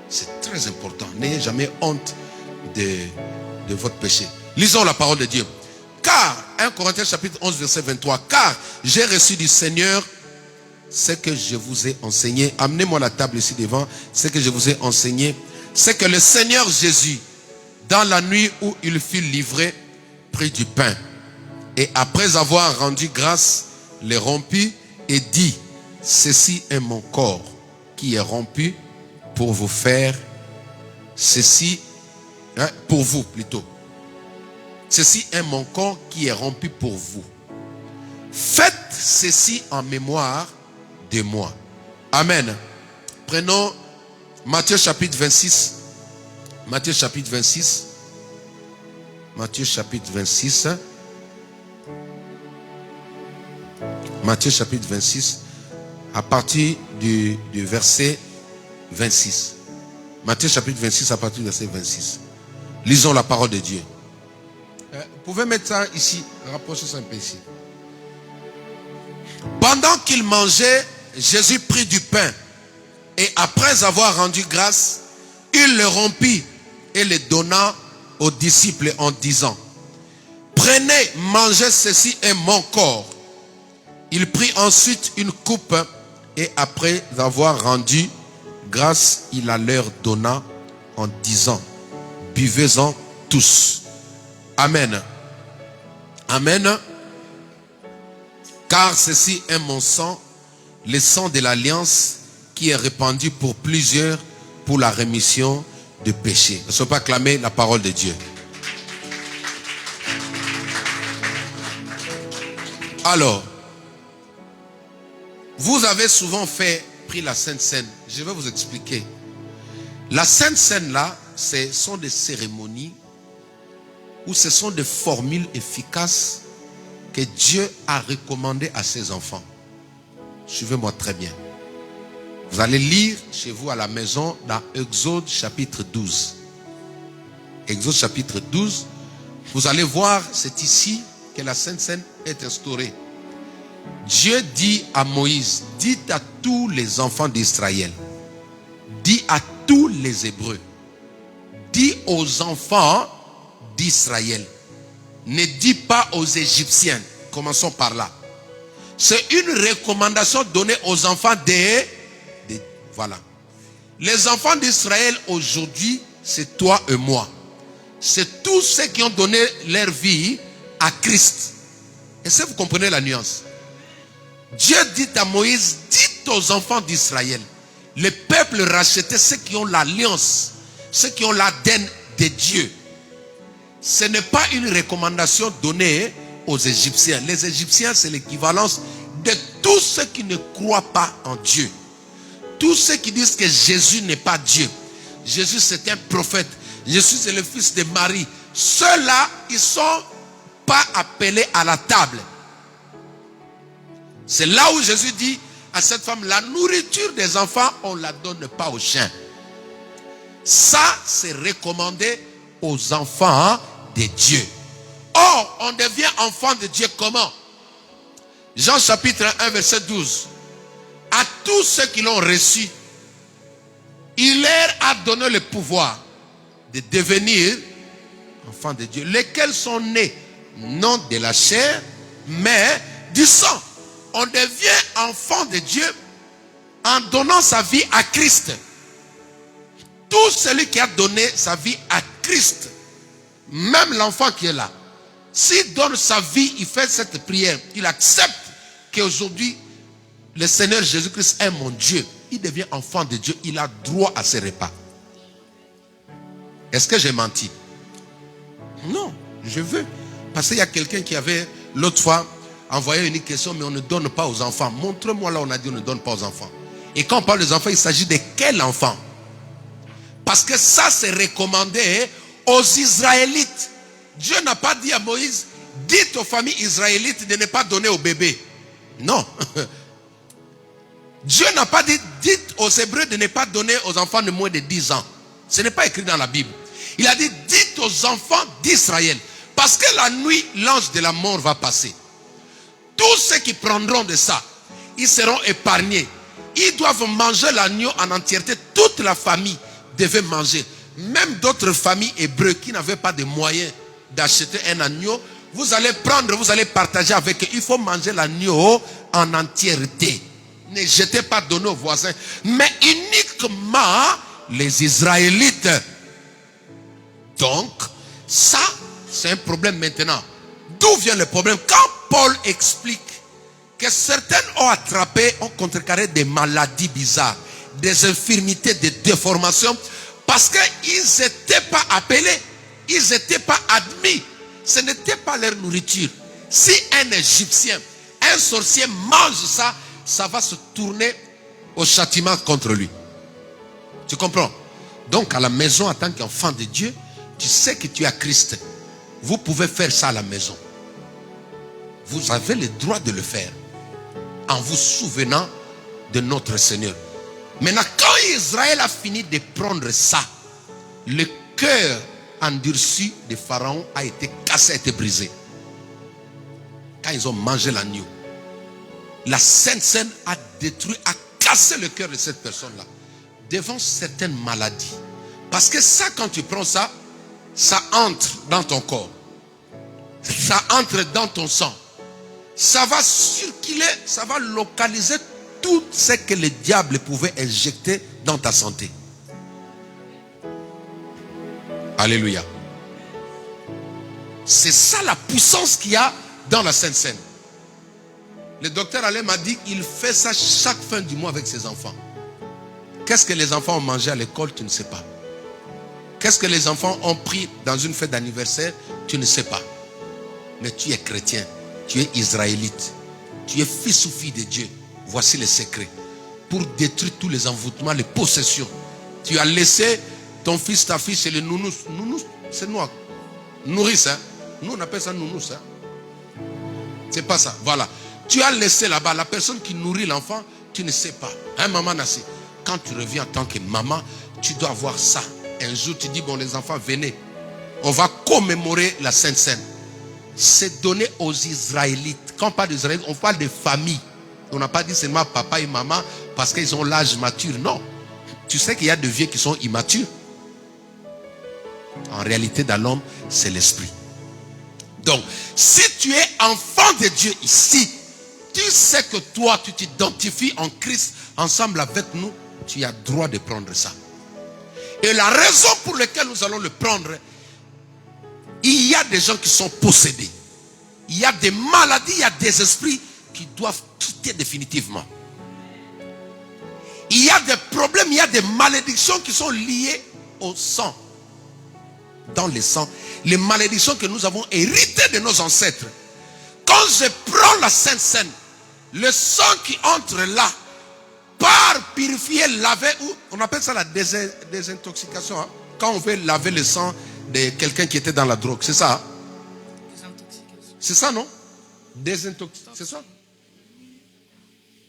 C'est très important. N'ayez jamais honte de votre péché. Lisons la parole de Dieu. Car, 1 Corinthiens chapitre 11 verset 23, car j'ai reçu du Seigneur ce que je vous ai enseigné. Amenez-moi la table ici devant. Ce que je vous ai enseigné, c'est que le Seigneur Jésus, dans la nuit où il fut livré, prit du pain. Et après avoir rendu grâce, le rompit et dit, ceci est mon corps qui est rompu pour vous faire ceci, pour vous plutôt. Ceci est mon corps qui est rompu pour vous. Faites ceci en mémoire de moi. Amen. Prenons Matthieu chapitre 26. Matthieu chapitre 26. Matthieu chapitre 26. Matthieu chapitre 26. À partir du verset 26. Matthieu chapitre 26 à partir du verset 26. Lisons la parole de Dieu. Vous pouvez mettre ça ici. Rapprochez ça un peu ici. Pendant qu'il mangeait, Jésus prit du pain. Et après avoir rendu grâce, il le rompit et le donna aux disciples en disant, prenez, mangez, ceci est mon corps. Il prit ensuite une coupe et après avoir rendu grâce, il la leur donna en disant, buvez-en tous. Amen. Amen. Car ceci est mon sang, le sang de l'alliance qui est répandu pour plusieurs pour la rémission de péchés. Ne soyez pas acclamer la parole de Dieu. Alors, vous avez souvent pris la Sainte Seine. Je vais vous expliquer. La Sainte Seine là, ce sont des cérémonies où ce sont des formules efficaces que Dieu a recommandées à ses enfants. Suivez-moi très bien. Vous allez lire chez vous à la maison dans Exode chapitre 12. Exode chapitre 12. Vous allez voir, c'est ici que la Sainte Seine est instaurée. Dieu dit à Moïse, dites à tous les enfants d'Israël, dit à tous les Hébreux, dit aux enfants d'Israël, ne dis pas aux Égyptiens. Commençons par là. C'est une recommandation donnée aux enfants voilà. Les enfants d'Israël aujourd'hui, c'est toi et moi. C'est tous ceux qui ont donné leur vie à Christ. Est-ce que vous comprenez la nuance? Dieu dit à Moïse, dites aux enfants d'Israël, le peuple racheté, ceux qui ont l'alliance, ceux qui ont l'ADN de Dieu. Ce n'est pas une recommandation donnée aux Égyptiens. Les Égyptiens, c'est l'équivalence de tous ceux qui ne croient pas en Dieu. Tous ceux qui disent que Jésus n'est pas Dieu. Jésus c'est un prophète. Jésus c'est le fils de Marie. Ceux-là, ils ne sont pas appelés à la table. C'est là où Jésus dit à cette femme, la nourriture des enfants, on ne la donne pas aux chiens. Ça, c'est recommandé aux enfants de Dieu. Or, on devient enfant de Dieu comment? Jean chapitre 1 verset 12. À tous ceux qui l'ont reçu, il leur a donné le pouvoir de devenir enfants de Dieu, lesquels sont nés non de la chair, mais du sang. On devient enfant de Dieu en donnant sa vie à Christ. Tout celui qui a donné sa vie à Christ, même l'enfant qui est là, s'il donne sa vie, il fait cette prière, il accepte qu'aujourd'hui, le Seigneur Jésus-Christ est mon Dieu. Il devient enfant de Dieu. Il a droit à ses repas. Est-ce que j'ai menti? Non, je veux. Parce qu'il y a quelqu'un qui avait l'autre fois envoyé une question, mais on ne donne pas aux enfants. Montre-moi là où on a dit on ne donne pas aux enfants. Et quand on parle des enfants, il s'agit de quel enfant? Parce que ça c'est recommandé aux Israélites. Dieu n'a pas dit à Moïse, dites aux familles israélites de ne pas donner au bébé. Non. Dieu n'a pas dit, dites aux Hébreux de ne pas donner aux enfants de moins de 10 ans. Ce n'est pas écrit dans la Bible. Il a dit, dites aux enfants d'Israël. Parce que la nuit, l'ange de la mort va passer. Tous ceux qui prendront de ça, ils seront épargnés. Ils doivent manger l'agneau en entièreté. Toute la famille devait manger. Même d'autres familles hébreux qui n'avaient pas de moyens d'acheter un agneau, vous allez prendre, vous allez partager avec eux. Il faut manger l'agneau en entièreté. Ne jetez pas, donnez aux voisins. Mais uniquement les Israélites. Donc, ça, c'est un problème maintenant. D'où vient le problème? Quand Paul explique que certains ont attrapé, ont contrecarré des maladies bizarres, des infirmités, des déformations, parce qu'ils n'étaient pas appelés, ils n'étaient pas admis. Ce n'était pas leur nourriture. Si un Égyptien, un sorcier mange ça, ça va se tourner au châtiment contre lui. Tu comprends? Donc à la maison, en tant qu'enfant de Dieu, tu sais que tu as Christ. Vous pouvez faire ça à la maison. Vous avez le droit de le faire en vous souvenant de notre Seigneur. Maintenant, quand Israël a fini de prendre ça, le cœur endurci de Pharaon a été cassé, a été brisé. Quand ils ont mangé l'agneau, la Sainte Seine a détruit, a cassé le cœur de cette personne-là devant certaines maladies. Parce que ça, quand tu prends ça, ça entre dans ton corps. Ça entre dans ton sang. Ça va circuler, ça va localiser tout ce que le diable pouvait injecter dans ta santé. Alléluia. C'est ça la puissance qu'il y a dans la Sainte Seine. Le docteur Alain m'a dit qu'il fait ça chaque fin du mois avec ses enfants. Qu'est-ce que les enfants ont mangé à l'école? Tu ne sais pas. Qu'est-ce que les enfants ont pris dans une fête d'anniversaire? Tu ne sais pas. Mais tu es chrétien. Tu es israélite. Tu es fils ou fille de Dieu. Voici le secret. Pour détruire tous les envoûtements, les possessions. Tu as laissé ton fils, ta fille chez les nounous. Nounous, c'est noir. Nourrice, hein. Nous, on appelle ça nounous, hein. C'est pas ça. Voilà. Tu as laissé là-bas la personne qui nourrit l'enfant, tu ne sais pas. Hein, maman Nassi? Quand tu reviens en tant que maman, tu dois avoir ça. Un jour, tu dis, bon, les enfants, venez. On va commémorer la Sainte Seine. C'est donné aux Israélites. Quand on parle d'Israélites, on parle de famille. On n'a pas dit seulement papa et maman parce qu'ils ont l'âge mature. Non. Tu sais qu'il y a des vieux qui sont immatures. En réalité, dans l'homme, c'est l'esprit. Donc, si tu es enfant de Dieu ici, tu sais que toi, tu t'identifies en Christ ensemble avec nous, tu as droit de prendre ça. Et la raison pour laquelle nous allons le prendre, il y a des gens qui sont possédés. Il y a des maladies, il y a des esprits qui doivent quitter définitivement. Il y a des problèmes, il y a des malédictions qui sont liées au sang. Dans le sang, les malédictions que nous avons héritées de nos ancêtres. Quand je prends la Sainte Seine, le sang qui entre là, par purifier, laver, ou on appelle ça la désintoxication. Hein? Quand on veut laver le sang de quelqu'un qui était dans la drogue, c'est ça? Hein? C'est ça, non? Désintoxication, c'est ça?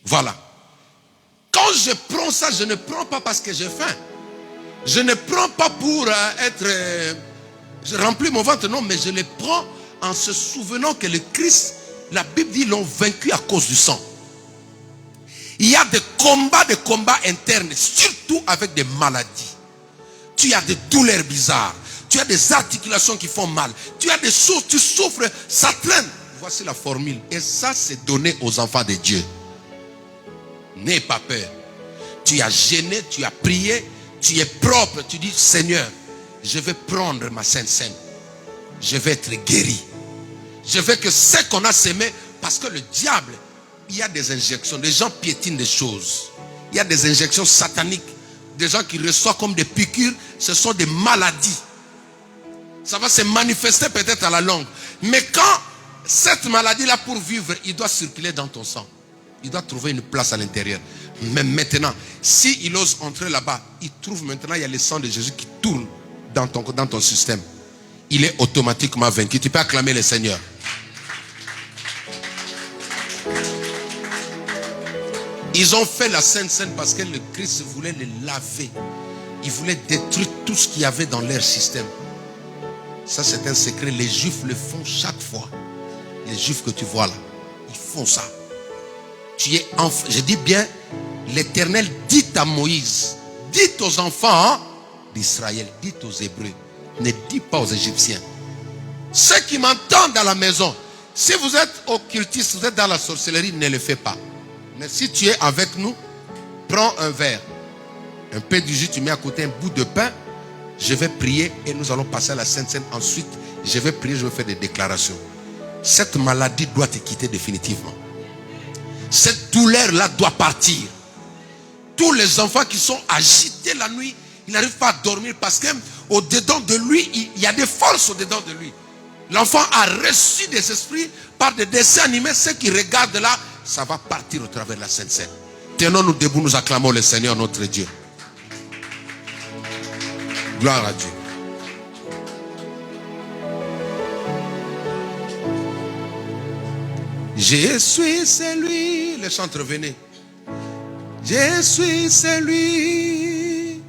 Voilà. Quand je prends ça, je ne prends pas parce que j'ai faim. Je ne prends pas pour je remplis mon ventre, non, mais je le prends en se souvenant que le Christ, la Bible dit, l'ont vaincu à cause du sang. Il y a des combats internes, surtout avec des maladies. Tu as des douleurs bizarres, tu as des articulations qui font mal, tu as des choses, tu souffres, ça traîne. Voici la formule. Et ça, c'est donné aux enfants de Dieu. N'aie pas peur. Tu as gêné, tu as prié, tu es propre, tu dis, Seigneur, je vais prendre ma Sainte Seine. Je vais être guéri. Je veux que ce qu'on a sémé, parce que le diable, il y a des injections, les gens piétinent des choses. Il y a des injections sataniques, des gens qui reçoivent comme des piqûres, ce sont des maladies. Ça va se manifester peut-être à la longue. Mais quand cette maladie-là, pour vivre, il doit circuler dans ton sang. Il doit trouver une place à l'intérieur. Mais maintenant, s'il ose entrer là-bas, il trouve maintenant, il y a le sang de Jésus qui tourne dans ton système. Il est automatiquement vaincu. Tu peux acclamer le Seigneur. Ils ont fait la Sainte Seine parce que le Christ voulait les laver. Il voulait détruire tout ce qu'il y avait dans leur système. Ça, c'est un secret. Les Juifs le font chaque fois. Les Juifs que tu vois là, ils font ça. Tu es enfant. Je dis bien, l'Éternel dit à Moïse, dites aux enfants d'Israël, dites aux Hébreux, ne dis pas aux Égyptiens. Ceux qui m'entendent à la maison, si vous êtes occultiste, vous êtes dans la sorcellerie, ne le faites pas. Mais si tu es avec nous, prends un verre, un peu du jus, tu mets à côté un bout de pain. Je vais prier et nous allons passer à la Sainte Seine. Ensuite, je vais prier, je vais faire des déclarations. Cette maladie doit te quitter définitivement. Cette douleur-là doit partir. Tous les enfants qui sont agités la nuit, ils n'arrivent pas à dormir parce qu'au-dedans de lui, il y a des forces au-dedans de lui. L'enfant a reçu des esprits par des dessins animés. Ceux qui regardent là, ça va partir au travers de la Sainte Seine. Tenons-nous debout, nous acclamons le Seigneur notre Dieu. Gloire à Dieu. Je suis celui, les chantres venez. Je suis celui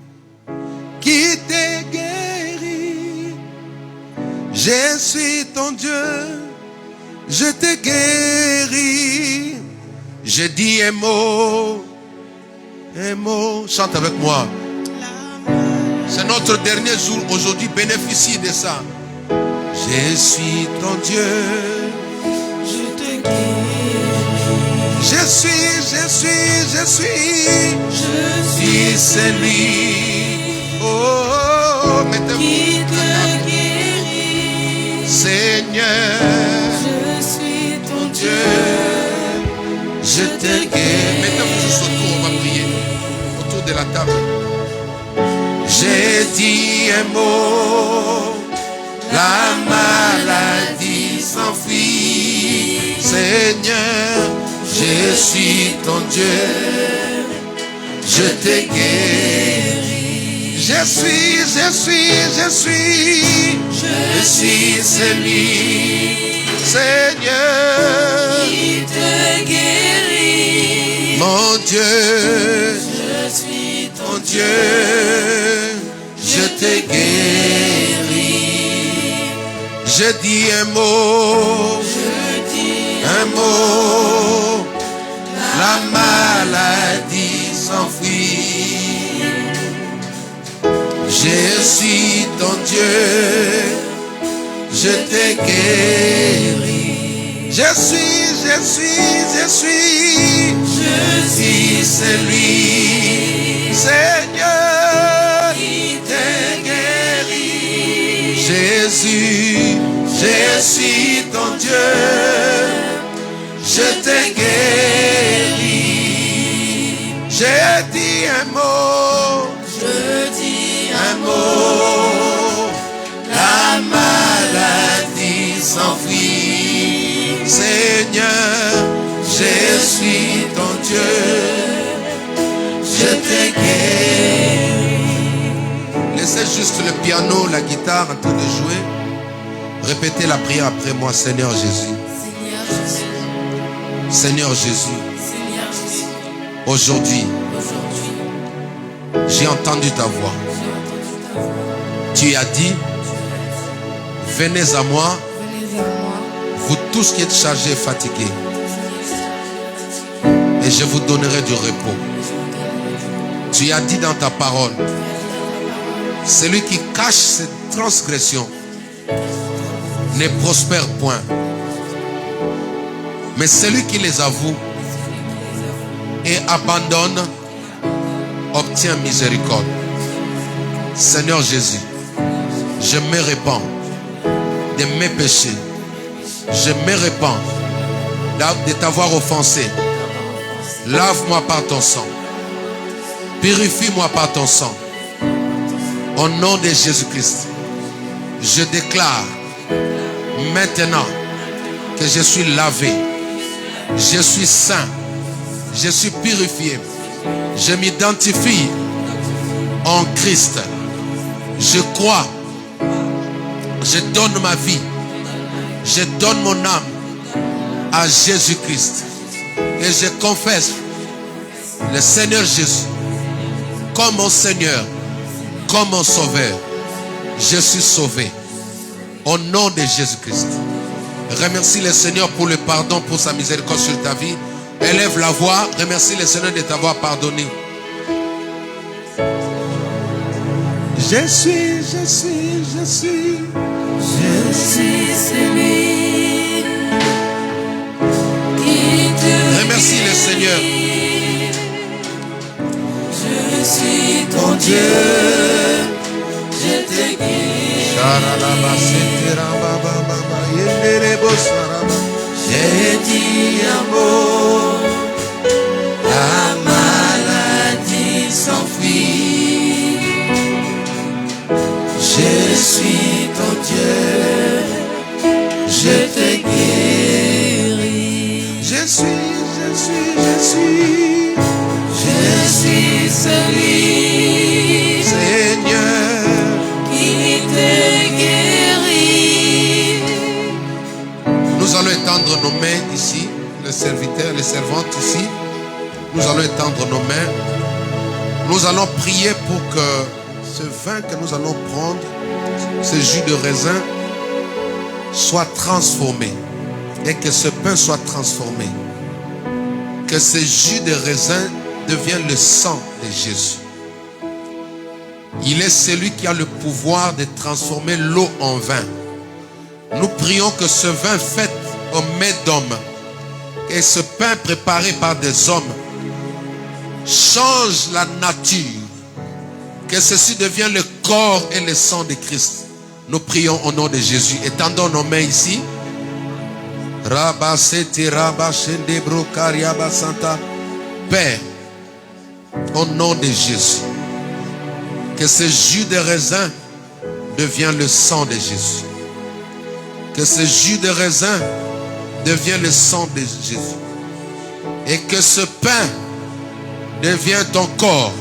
qui te guérit. Je suis ton Dieu, je te guéris. Je dis un mot, chante avec moi. C'est notre dernier jour aujourd'hui, bénéficie de ça. Je suis ton Dieu, Je te guéris. je suis celui. Oh, mettez-vous. Qui te guérit. Seigneur, Je suis ton Dieu. je te guéris. Mettez-vous juste autour, on va prier. Autour de la table. J'ai dit un mot, la maladie s'enfuit. Seigneur, je suis ton Dieu, je te guéris. Je suis celui, Seigneur, Qui te guérit. mon Dieu, Je suis ton mon Dieu, je te guéris. Je dis un mot, Je dis un mot, la maladie s'enfuit. Je suis ton Dieu, je te guéris. Je suis celui, Seigneur, qui te guérit. Jésus, je suis ton Dieu, je te guéris. J'ai dit un mot, Je dis un mot, la maladie s'enfuit. Seigneur, je suis ton Dieu, je te guéris. Laissez juste le piano, la guitare en train de jouer. Répétez la prière après moi. Seigneur Jésus, Seigneur Jésus. Seigneur Jésus, Seigneur Jésus. aujourd'hui, Aujourd'hui, j'ai entendu ta voix. j'ai entendu ta voix. Tu as dit, venez à moi, Venez à moi. vous tous qui êtes chargés et fatigués, et je vous donnerai du repos. Tu as dit dans ta parole, celui qui cache ses transgressions ne prospère point, mais celui qui les avoue et abandonne obtient miséricorde. Seigneur Jésus, je me répands de mes péchés. Je me répands de t'avoir offensé. Lave-moi par ton sang. Purifie-moi par ton sang. Au nom de Jésus-Christ, je déclare maintenant que je suis lavé. Je suis saint. Je suis purifié. Je m'identifie en Christ. Je crois. Je donne ma vie. Je donne mon âme à Jésus-Christ. Et je confesse Le Seigneur Jésus, comme mon Seigneur, comme mon Sauveur, je suis sauvé. Au nom de Jésus-Christ. Remercie le Seigneur pour le pardon, pour sa miséricorde sur ta vie. Élève la voix. Remercie le Seigneur de t'avoir pardonné. Je suis celui. Remercie le Seigneur. Je suis ton Dieu. Je te guéris. J'ai dit un mot, la maladie s'enfuit. Je suis ton Dieu, je te guéris. Je suis celui, Seigneur, qui te guérit. Nous allons étendre nos mains ici, les serviteurs, les servantes ici. Nous allons étendre nos mains. Nous allons prier pour que ce vin que nous allons prendre, ce jus de raisin, soit transformé. Et que ce pain soit transformé. Que ce jus de raisin devienne le sang de Jésus. Il est celui qui a le pouvoir de transformer l'eau en vin. Nous prions que ce vin fait aux mains d'hommes et ce pain préparé par des hommes change la nature. Que ceci devienne le corps et le sang de Christ. Nous prions au nom de Jésus. Étendons nos mains ici. Père, au nom de Jésus, que ce jus de raisin devienne le sang de Jésus. Que ce jus de raisin devienne le sang de Jésus. Et que ce pain devienne ton corps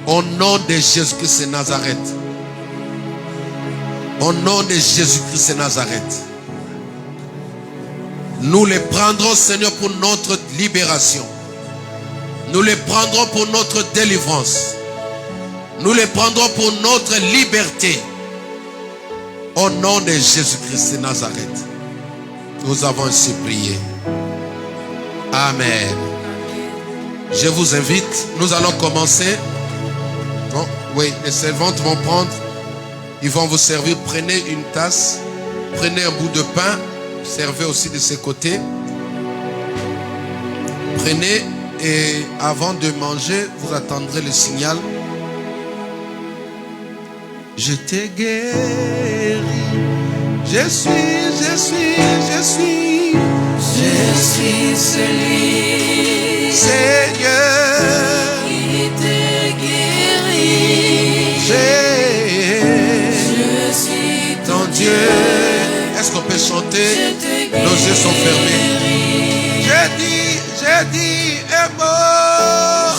au nom de Jésus-Christ de Nazareth. Au nom de Jésus-Christ de Nazareth. Nous les prendrons, Seigneur, pour notre libération. Nous les prendrons pour notre délivrance. Nous les prendrons pour notre liberté. Au nom de Jésus-Christ de Nazareth. Nous avons ainsi prié. Amen. Je vous invite, nous allons commencer. Bon, oui, les servantes vont prendre. Ils vont vous servir. Prenez une tasse. Prenez un bout de pain. Servez aussi de ces côtés. Prenez et avant de manger, vous attendrez le signal. Je t'ai guéri. Je suis celui, Seigneur, qui te guérit. Je suis ton Dieu. Est-ce qu'on peut chanter? Nos yeux sont fermés. Je dis un mot.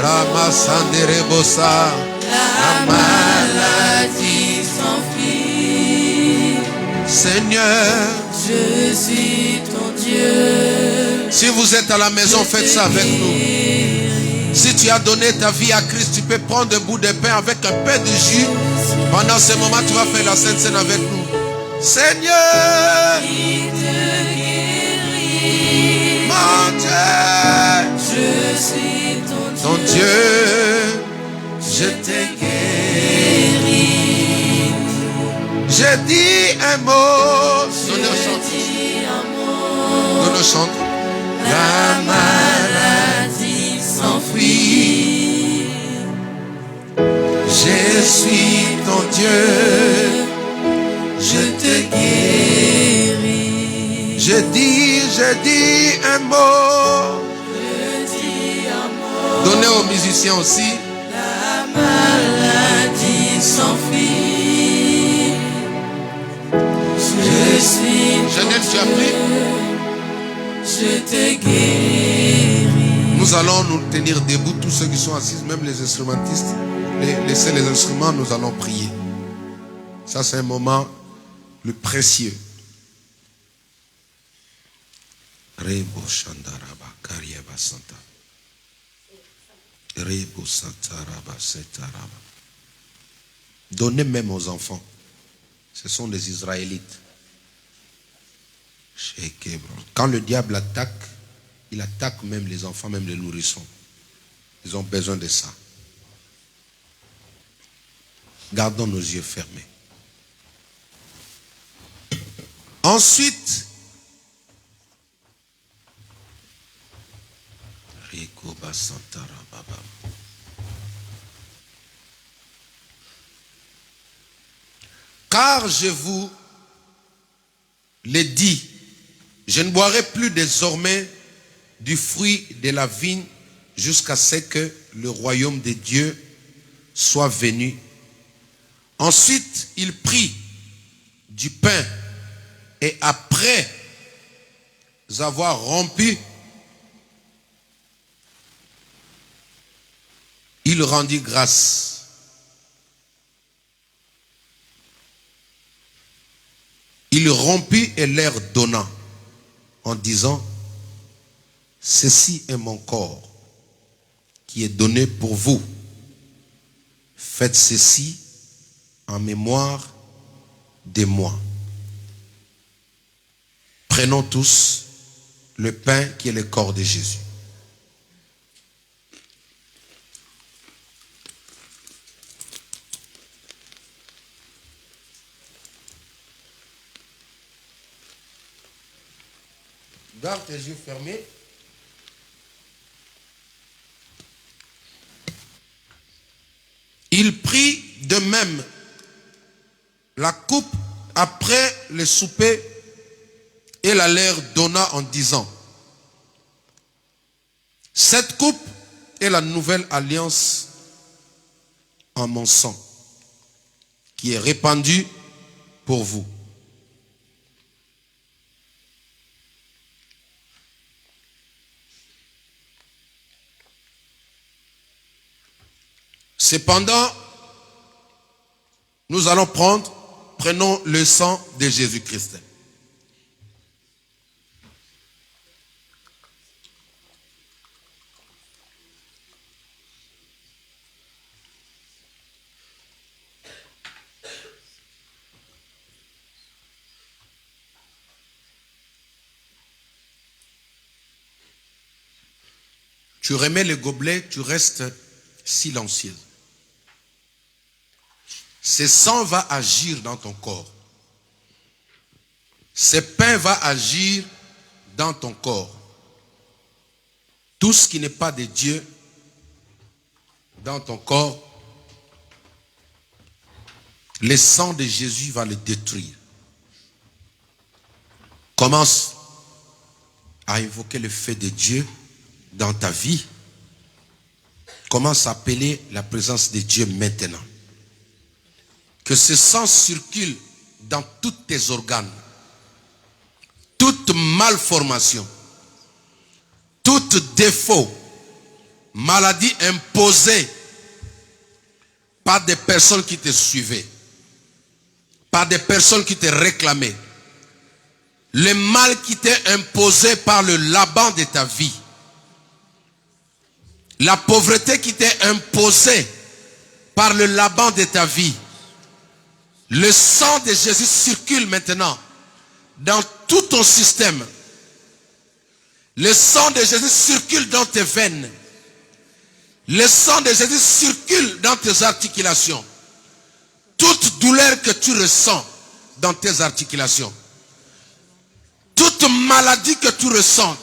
Ramasanderebosa. La maladie s'enfuit. Seigneur, je suis ton Dieu. Si vous êtes à la maison, faites ça avec nous. Si tu as donné ta vie à Christ, tu peux prendre un bout de pain avec un peu de jus. Pendant ce moment, tu vas faire la Sainte Seine avec nous. Seigneur, mon Dieu, je suis ton Dieu, je te guéris. Je dis un mot. Nous chante. La maladie s'enfuit. Je suis ton Dieu. Je te guéris. Je dis un mot. Donnez aux musiciens aussi. La maladie s'enfuit. Je suis. Jeannette, tu as pris? Je te guéris. Nous allons nous tenir debout, tous ceux qui sont assis, même les instrumentistes. Laissez les instruments, nous allons prier. Ça, c'est un moment le précieux. Rebo Shandaraba Kariaba Santa. Donnez même aux enfants. Ce sont des Israélites. Quand le diable attaque, il attaque même les enfants, même les nourrissons. Ils ont besoin de ça. Gardons nos yeux fermés. Ensuite, car je vous l'ai dit, je ne boirai plus désormais du fruit de la vigne jusqu'à ce que le royaume de Dieu soit venu. Ensuite, il prit du pain et après avoir rompu, il rendit grâce. Il rompit et leur donna en disant, ceci est mon corps qui est donné pour vous. Faites ceci en mémoire de moi. Prenons tous le pain qui est le corps de Jésus. Garde tes yeux fermés. Il prit de même la coupe après le souper et la leur donna en disant, cette coupe est la nouvelle alliance en mon sang, qui est répandue pour vous. Cependant, nous allons prenons le sang de Jésus-Christ. Tu remets le gobelet, tu restes silencieuse. Ce sang va agir dans ton corps. Ce pain va agir dans ton corps. Tout ce qui n'est pas de Dieu dans ton corps, le sang de Jésus va le détruire. Commence à invoquer le feu de Dieu dans ta vie. Commence à appeler la présence de Dieu maintenant. Que ce sang circule dans tous tes organes. Toute malformation, tout défaut, maladie imposée par des personnes qui te suivaient, par des personnes qui te réclamaient, le mal qui t'est imposé par le Laban de ta vie, la pauvreté qui t'est imposée par le Laban de ta vie. Le sang de Jésus circule maintenant dans tout ton système. Le sang de Jésus circule dans tes veines. Le sang de Jésus circule dans tes articulations. Toute douleur que tu ressens dans tes articulations, toute maladie que tu ressens,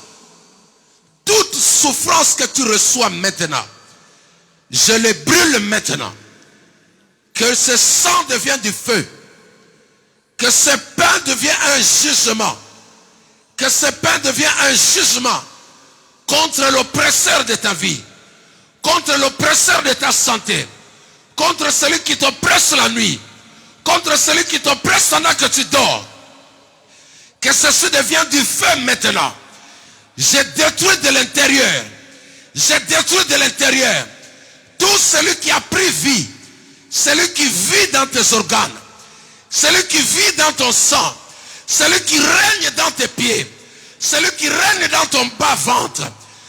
toute souffrance que tu reçois maintenant, je les brûle maintenant. Que ce sang devienne du feu. Que ce pain devienne un jugement. Que ce pain devienne un jugement contre l'oppresseur de ta vie, contre l'oppresseur de ta santé, contre celui qui t'oppresse la nuit, contre celui qui t'oppresse pendant que tu dors. Que ceci devienne du feu maintenant. J'ai détruit de l'intérieur. J'ai détruit de l'intérieur tout celui qui a pris vie, celui qui vit dans tes organes, celui qui vit dans ton sang, celui qui règne dans tes pieds, celui qui règne dans ton bas-ventre,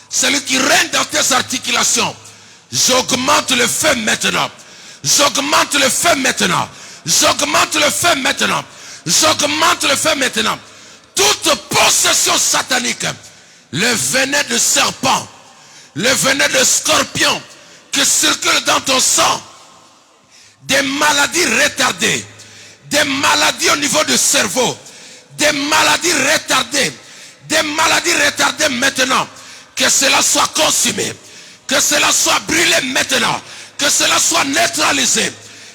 celui qui règne dans tes articulations. J'augmente le feu maintenant. J'augmente le feu maintenant. J'augmente le feu maintenant. J'augmente le feu maintenant. Toute possession satanique, le venin de serpent, le venin de scorpion qui circule dans ton sang, des maladies retardées, des maladies au niveau du cerveau, des maladies retardées maintenant, que cela soit consumé, que cela soit brûlé maintenant, que cela soit neutralisé.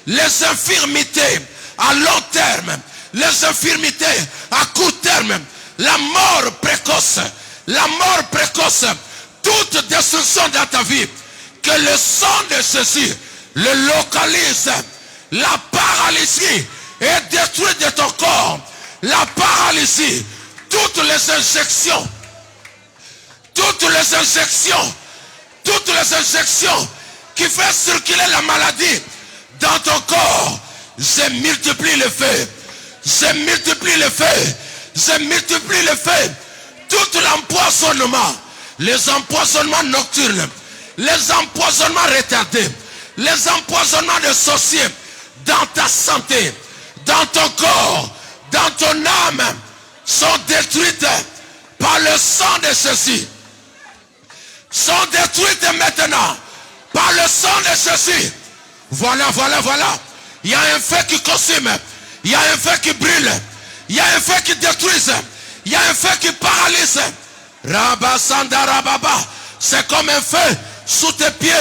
Les infirmités à long terme, les infirmités à court terme, la mort précoce, toute destruction dans ta vie, que le sang de Jésus le localise. La paralysie est détruite de ton corps. La paralysie, toutes les injections qui font circuler la maladie dans ton corps, je multiplie le feu. Je multiplie le feu. Je multiplie le feu. Tout l'empoisonnement, les empoisonnements nocturnes, les empoisonnements retardés, les empoisonnements de sorciers dans ta santé, dans ton corps, dans ton âme, sont détruites par le sang de Jésus. Sont détruites maintenant par le sang de Jésus. Voilà. Il y a un feu qui consume. Il y a un feu qui brûle. Il y a un feu qui détruit. Il y a un feu qui paralyse. Rabba. C'est comme un feu sous tes pieds.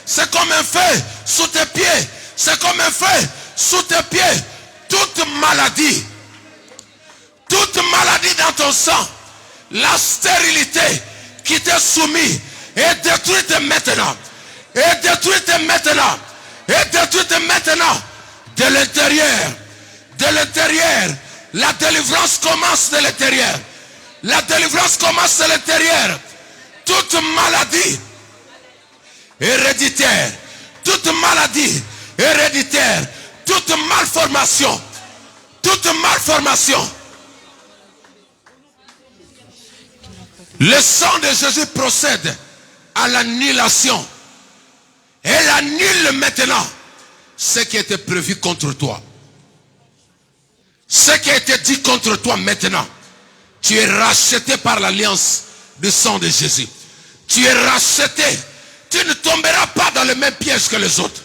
C'est comme un feu sous tes pieds. C'est comme un feu sous tes pieds. Toute maladie dans ton sang, la stérilité qui t'est soumise est détruite maintenant. Est détruite maintenant. Est détruite maintenant. De l'intérieur. De l'intérieur. La délivrance commence de l'intérieur. La délivrance commence de l'intérieur. Toute maladie héréditaire. Toute maladie héréditaire. Toute malformation. Toute malformation. Le sang de Jésus procède à l'annulation. Elle annule maintenant ce qui était prévu contre toi. Ce qui a été dit contre toi maintenant. Tu es racheté par l'alliance du sang de Jésus. Tu es racheté. Tu ne tomberas pas dans le même piège que les autres.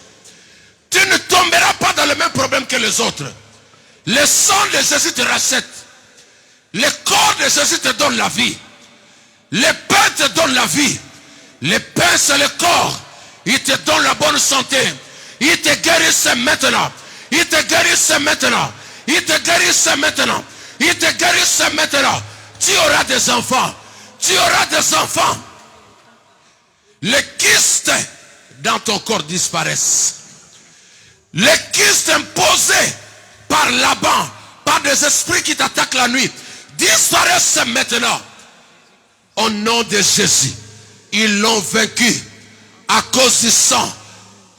Tu ne tomberas pas dans le même problème que les autres. Le sang de Jésus te rachète. Le corps de Jésus te donne la vie. Le pain te donne la vie. Le pain c'est le corps. Il te donne la bonne santé. Il te guérisse maintenant. Il te guérisse maintenant. Il te guérisse maintenant. Il te guérisse maintenant. Tu auras des enfants. Tu auras des enfants. Les kystes dans ton corps disparaissent. Les kystes imposés par Laban, par des esprits qui t'attaquent la nuit, disparaissent maintenant. Au nom de Jésus, ils l'ont vaincu à cause du sang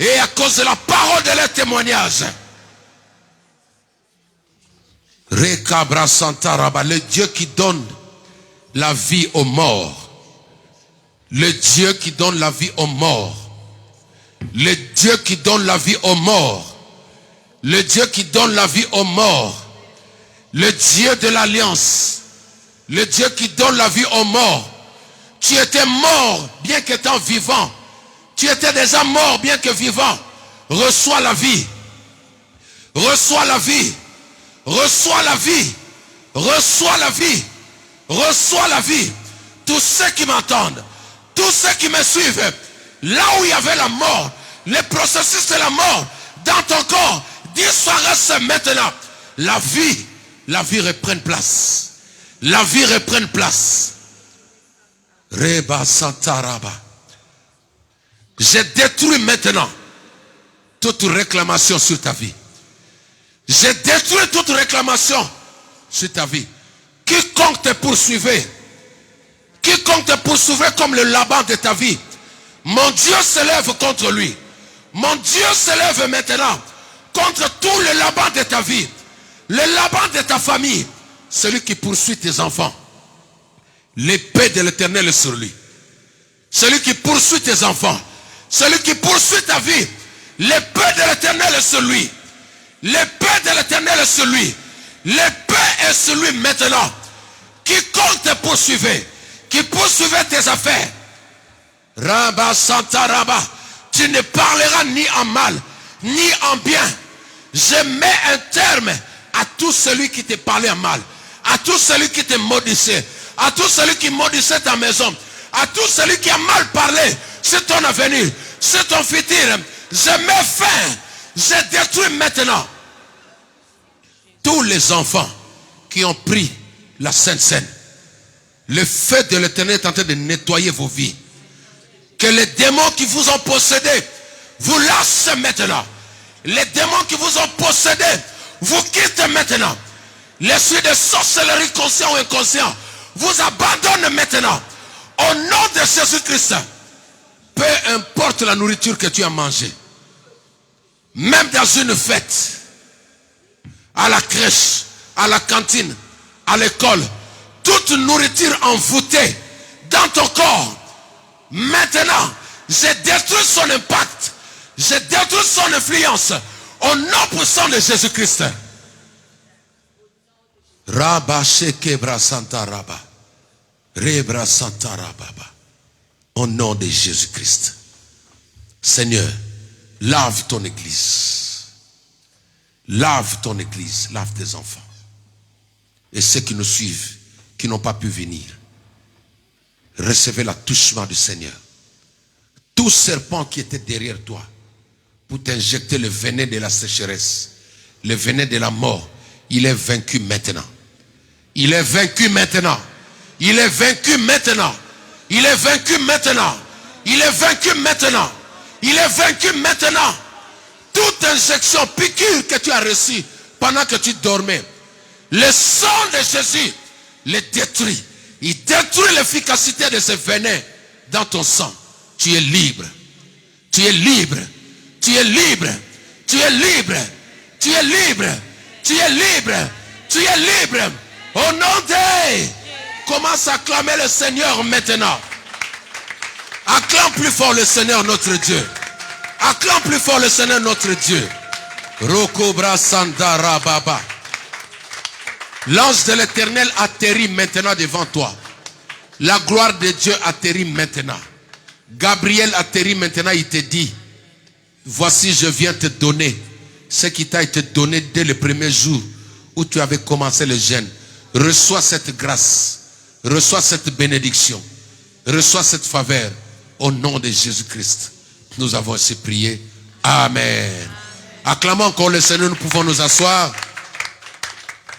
et à cause de la parole de leur témoignage. Rekabra Santaraba, le Dieu qui donne la vie aux morts. Le Dieu qui donne la vie aux morts. Le Dieu qui donne la vie aux morts. Le Dieu qui donne la vie aux morts. Le Dieu de l'alliance. Le Dieu qui donne la vie aux morts. Tu étais mort bien qu'étant vivant. Tu étais déjà mort bien que vivant. Reçois la vie. Reçois la vie. Reçois la vie. Reçois la vie. Reçois la vie. Tous ceux qui m'entendent, tous ceux qui me suivent, là où il y avait la mort, le processus de la mort dans ton corps disparaissent maintenant. La vie reprend place. La vie reprend place. Reba Santaraba. J'ai détruit maintenant toute réclamation sur ta vie. J'ai détruit toute réclamation sur ta vie. Quiconque te poursuivait, comme le Laban de ta vie, mon Dieu s'élève contre lui. Mon Dieu s'élève maintenant contre tout le Laban de ta vie, le Laban de ta famille, celui qui poursuit tes enfants. L'épée de l'Éternel est sur lui. Celui qui poursuit tes enfants, Celui qui poursuit ta vie. L'épée de l'Éternel est celui. L'épée de l'Éternel est celui. L'épée est celui maintenant. Quiconque te poursuivait, qui poursuivait tes affaires. Rabba Santa Rabba. Tu ne parleras ni en mal, ni en bien. Je mets un terme à tout celui qui te parlait en mal. À tout celui qui te maudissait. À tout celui qui maudissait ta maison. À tout celui qui a mal parlé sur ton avenir, sur ton futur. Je mets fin. Je détruis maintenant tous les enfants qui ont pris la Sainte Seine. Le feu de l'Éternel est en train de nettoyer vos vies. Que les démons qui vous ont possédé vous lâchent maintenant. Les démons qui vous ont possédé vous quittent maintenant. L'esprit de sorcellerie conscient ou inconscient vous abandonne maintenant. Au nom de Jésus-Christ. Peu importe la nourriture que tu as mangée. Même dans une fête. À la crèche. À la cantine. À l'école. Toute nourriture envoûtée dans ton corps. Maintenant, je détruis son impact. Je détruis son influence. Au nom puissant de Jésus-Christ. Rabba Shekebra Santa Rabba. Rebra Santa Rabba. Au nom de Jésus-Christ. Seigneur, lave ton église. Lave ton église. Lave tes enfants. Et ceux qui nous suivent, qui n'ont pas pu venir. Recevez l'attouchement du Seigneur. Tout serpent qui était derrière toi pour t'injecter le venin de la sécheresse, le venin de la mort, il est vaincu maintenant. Il est vaincu maintenant. Il est vaincu maintenant. Il est vaincu maintenant. Il est vaincu maintenant. Il est vaincu maintenant. Toute injection, piqûre que tu as reçue pendant que tu dormais, le sang de Jésus le détruit. Il détruit l'efficacité de ce venin dans ton sang. Tu es libre. Tu es libre. Tu es libre. Tu es libre. Tu es libre. Tu es libre. Tu es libre. Au nom de... Commence à acclamer le Seigneur maintenant. Acclame plus fort le Seigneur notre Dieu. Acclame plus fort le Seigneur notre Dieu. Rokobra Sandara Baba. L'ange de l'Éternel atterrit maintenant devant toi. La gloire de Dieu atterrit maintenant. Gabriel atterrit maintenant, il te dit, voici je viens te donner ce qui t'a été donné dès le premier jour où tu avais commencé le jeûne. Reçois cette grâce, reçois cette bénédiction, reçois cette faveur au nom de Jésus-Christ. Nous avons ainsi prié. Amen. Acclamons encore le Seigneur, nous pouvons nous asseoir.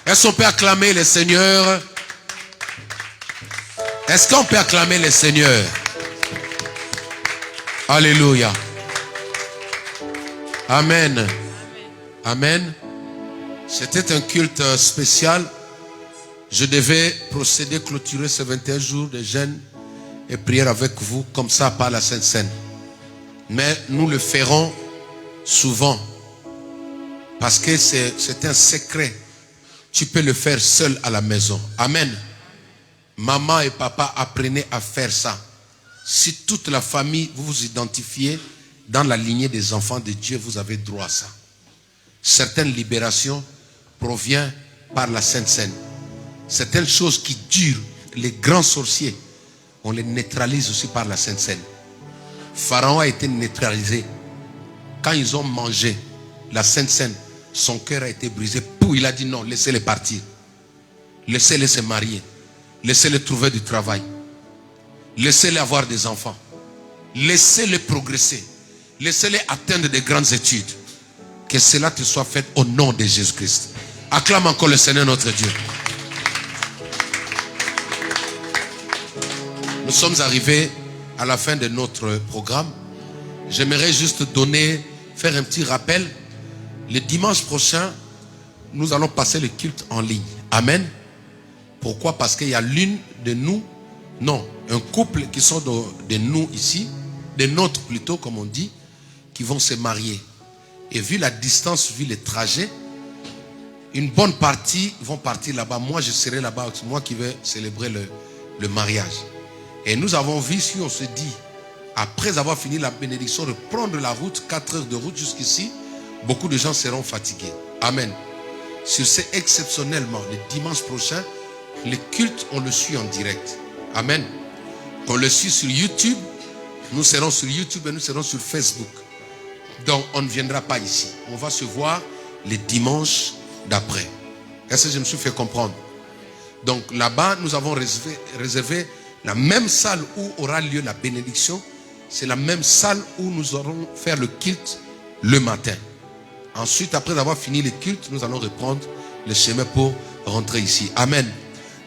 Est-ce qu'on peut acclamer le Seigneur? Est-ce qu'on peut acclamer le Seigneur? Alléluia. Amen. Amen. C'était un culte spécial. Je devais procéder, clôturer ces 21 jours de jeûne et prière avec vous, comme ça par la Sainte Seine. Mais nous le ferons souvent. Parce que c'est un secret. Tu peux le faire seul à la maison. Amen. Maman et papa, apprenez à faire ça. Si toute la famille, vous vous identifiez dans la lignée des enfants de Dieu, vous avez droit à ça. Certaines libérations proviennent par la Sainte Seine. Certaines choses qui durent, les grands sorciers, on les neutralise aussi par la Sainte Seine. Pharaon a été neutralisé. Quand ils ont mangé la Sainte Seine, son cœur a été brisé. Pou, il a dit non, laissez-les partir. Laissez-les se marier. Laissez-les trouver du travail. Laissez-les avoir des enfants. Laissez-les progresser. Laissez-les atteindre de grandes études. Que cela te soit fait au nom de Jésus-Christ. Acclame encore le Seigneur notre Dieu. Nous sommes arrivés à la fin de notre programme. J'aimerais juste faire un petit rappel. Le dimanche prochain, nous allons passer le culte en ligne. Amen. Pourquoi? Parce qu'il y a l'une de nous, non, un couple qui sont de nous ici, de nôtres plutôt, comme on dit, qui vont se marier. Et vu la distance, vu le trajet, une bonne partie vont partir là-bas. Moi, je serai là-bas, moi qui vais célébrer le mariage. Et nous avons vu, si on se dit, Après avoir fini la bénédiction, reprendre la route, 4 heures de route jusqu'ici, beaucoup de gens seront fatigués. Amen. Sur ce, exceptionnellement, le dimanche prochain, le culte, on le suit en direct. Amen. On le suit sur YouTube. Nous serons sur YouTube et nous serons sur Facebook. Donc, on ne viendra pas ici. On va se voir les dimanches d'après. Est-ce que je me suis fait comprendre? Donc, là-bas, nous avons réservé la même salle où aura lieu la bénédiction. C'est la même salle où nous allons faire le culte le matin. Ensuite, après avoir fini le culte, nous allons reprendre le chemin pour rentrer ici. Amen.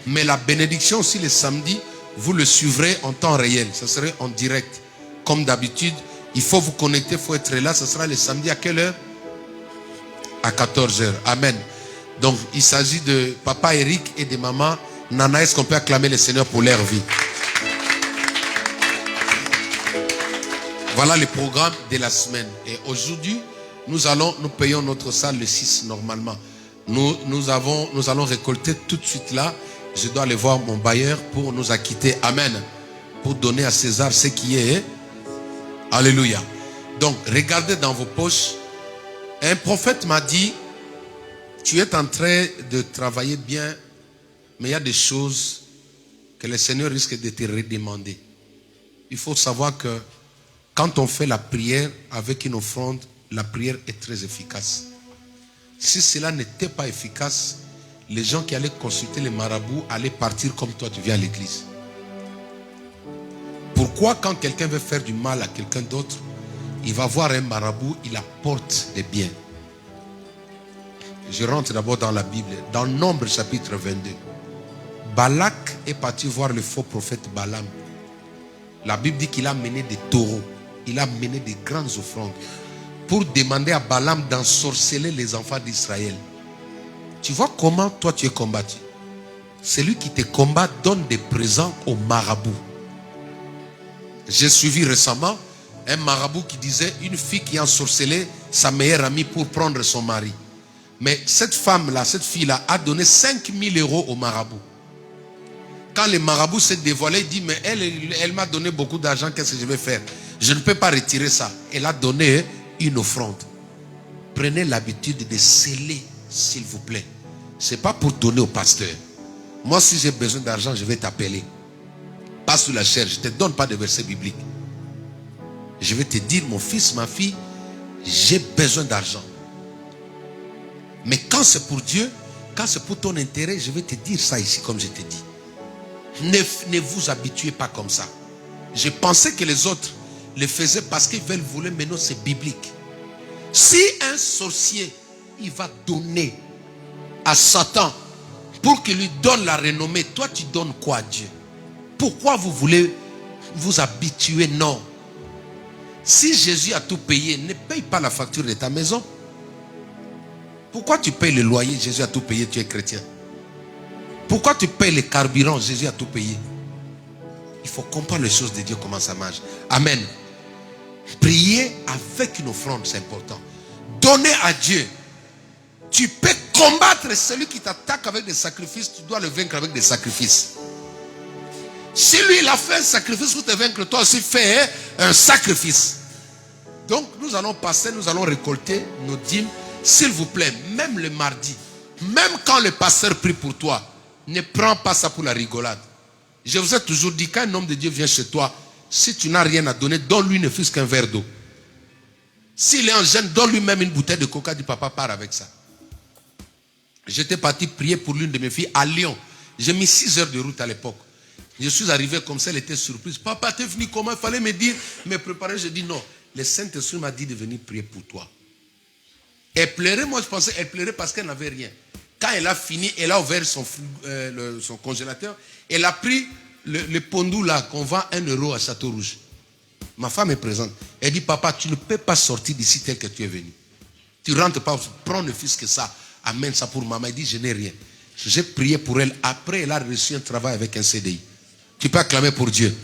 Mais la bénédiction aussi le samedi, vous le suivrez en temps réel. Ce serait en direct. Comme d'habitude, il faut vous connecter, il faut être là. Ce sera le samedi à quelle heure? À 14h. Amen. Donc, il s'agit de papa Eric et de maman Nana. Est-ce qu'on peut acclamer le Seigneur pour leur vie? Voilà le programme de la semaine. Et aujourd'hui, nous payons notre salle le 6 normalement. Nous allons récolter tout de suite là. Je dois aller voir mon bailleur pour nous acquitter. Amen. Pour donner à César ce qui est. Alléluia. Donc, regardez dans vos poches. Un prophète m'a dit, tu es en train de travailler bien, mais il y a des choses que le Seigneur risque de te redemander. Il faut savoir que quand on fait la prière avec une offrande, la prière est très efficace. Si cela n'était pas efficace, les gens qui allaient consulter les marabouts allaient partir comme toi tu viens à l'église. Pourquoi quand quelqu'un veut faire du mal à quelqu'un d'autre, il va voir un marabout, il apporte des biens? Je rentre d'abord dans la Bible, dans Nombre chapitre 22. Balak est parti voir le faux prophète Balaam. La Bible dit qu'il a mené des taureaux, il a mené des grandes offrandes pour demander à Balaam d'ensorceler les enfants d'Israël. Tu vois comment toi tu es combattu. Celui qui te combat donne des présents aux marabouts. J'ai suivi récemment un marabout qui disait une fille qui a ensorcelé sa meilleure amie pour prendre son mari. Mais cette femme-là, cette fille-là a donné 5 000 € au marabout. Quand le marabout s'est dévoilé, il dit, mais elle m'a donné beaucoup d'argent, qu'est-ce que je vais faire? Je ne peux pas retirer ça. Elle a donné une offrande. Prenez l'habitude de sceller, s'il vous plaît. Ce n'est pas pour donner au pasteur. Moi, si j'ai besoin d'argent, je vais t'appeler. Pas sous la chair, je ne te donne pas de verset biblique. Je vais te dire, mon fils, ma fille, j'ai besoin d'argent. Mais quand c'est pour Dieu, quand c'est pour ton intérêt, je vais te dire ça ici, comme je t'ai dit. Ne vous habituez pas comme ça. Je pensais que les autres le faisaient parce qu'ils veulent voler, mais non, c'est biblique. Si un sorcier, il va donner à Satan pour qu'il lui donne la renommée, toi tu donnes quoi à Dieu? Pourquoi vous voulez vous habituer? Non. Si Jésus a tout payé, ne paye pas la facture de ta maison. Pourquoi tu payes le loyer? Jésus a tout payé, tu es chrétien. Pourquoi tu payes les carburants? Jésus a tout payé. Il faut comprendre les choses de Dieu, comment ça marche. Amen. Prier avec une offrande, c'est important. Donner à Dieu. Tu peux combattre celui qui t'attaque avec des sacrifices, tu dois le vaincre avec des sacrifices. Si lui il a fait un sacrifice pour te vaincre, toi aussi fais un sacrifice. Donc nous allons passer, nous allons récolter nos dîmes. S'il vous plaît, même le mardi, même quand le pasteur prie pour toi, ne prends pas ça pour la rigolade. Je vous ai toujours dit, quand un homme de Dieu vient chez toi, si tu n'as rien à donner, donne-lui ne fût-ce qu'un verre d'eau. S'il est en jeûne, donne-lui même une bouteille de coca, dit papa, part avec ça. J'étais parti prier pour l'une de mes filles à Lyon. J'ai mis 6 heures de route à l'époque. Je suis arrivé comme ça, elle était surprise. Papa, t'es venu comment? Il fallait me dire, me préparer. Je dis non. Le Saint-Esprit m'a dit de venir prier pour toi. Elle pleurait, moi je pensais qu'elle pleurait parce qu'elle n'avait rien. Quand elle a fini, elle a ouvert son congélateur. Elle a pris le pondou là qu'on vend 1 € à Château-Rouge. Ma femme est présente. Elle dit, papa, tu ne peux pas sortir d'ici tel que tu es venu. Tu ne rentres pas, prends ne fût-ce que ça. Amène ça pour maman. Elle dit, je n'ai rien. J'ai prié pour elle. Après, elle a reçu un travail avec un CDI. Tu peux acclamer pour Dieu.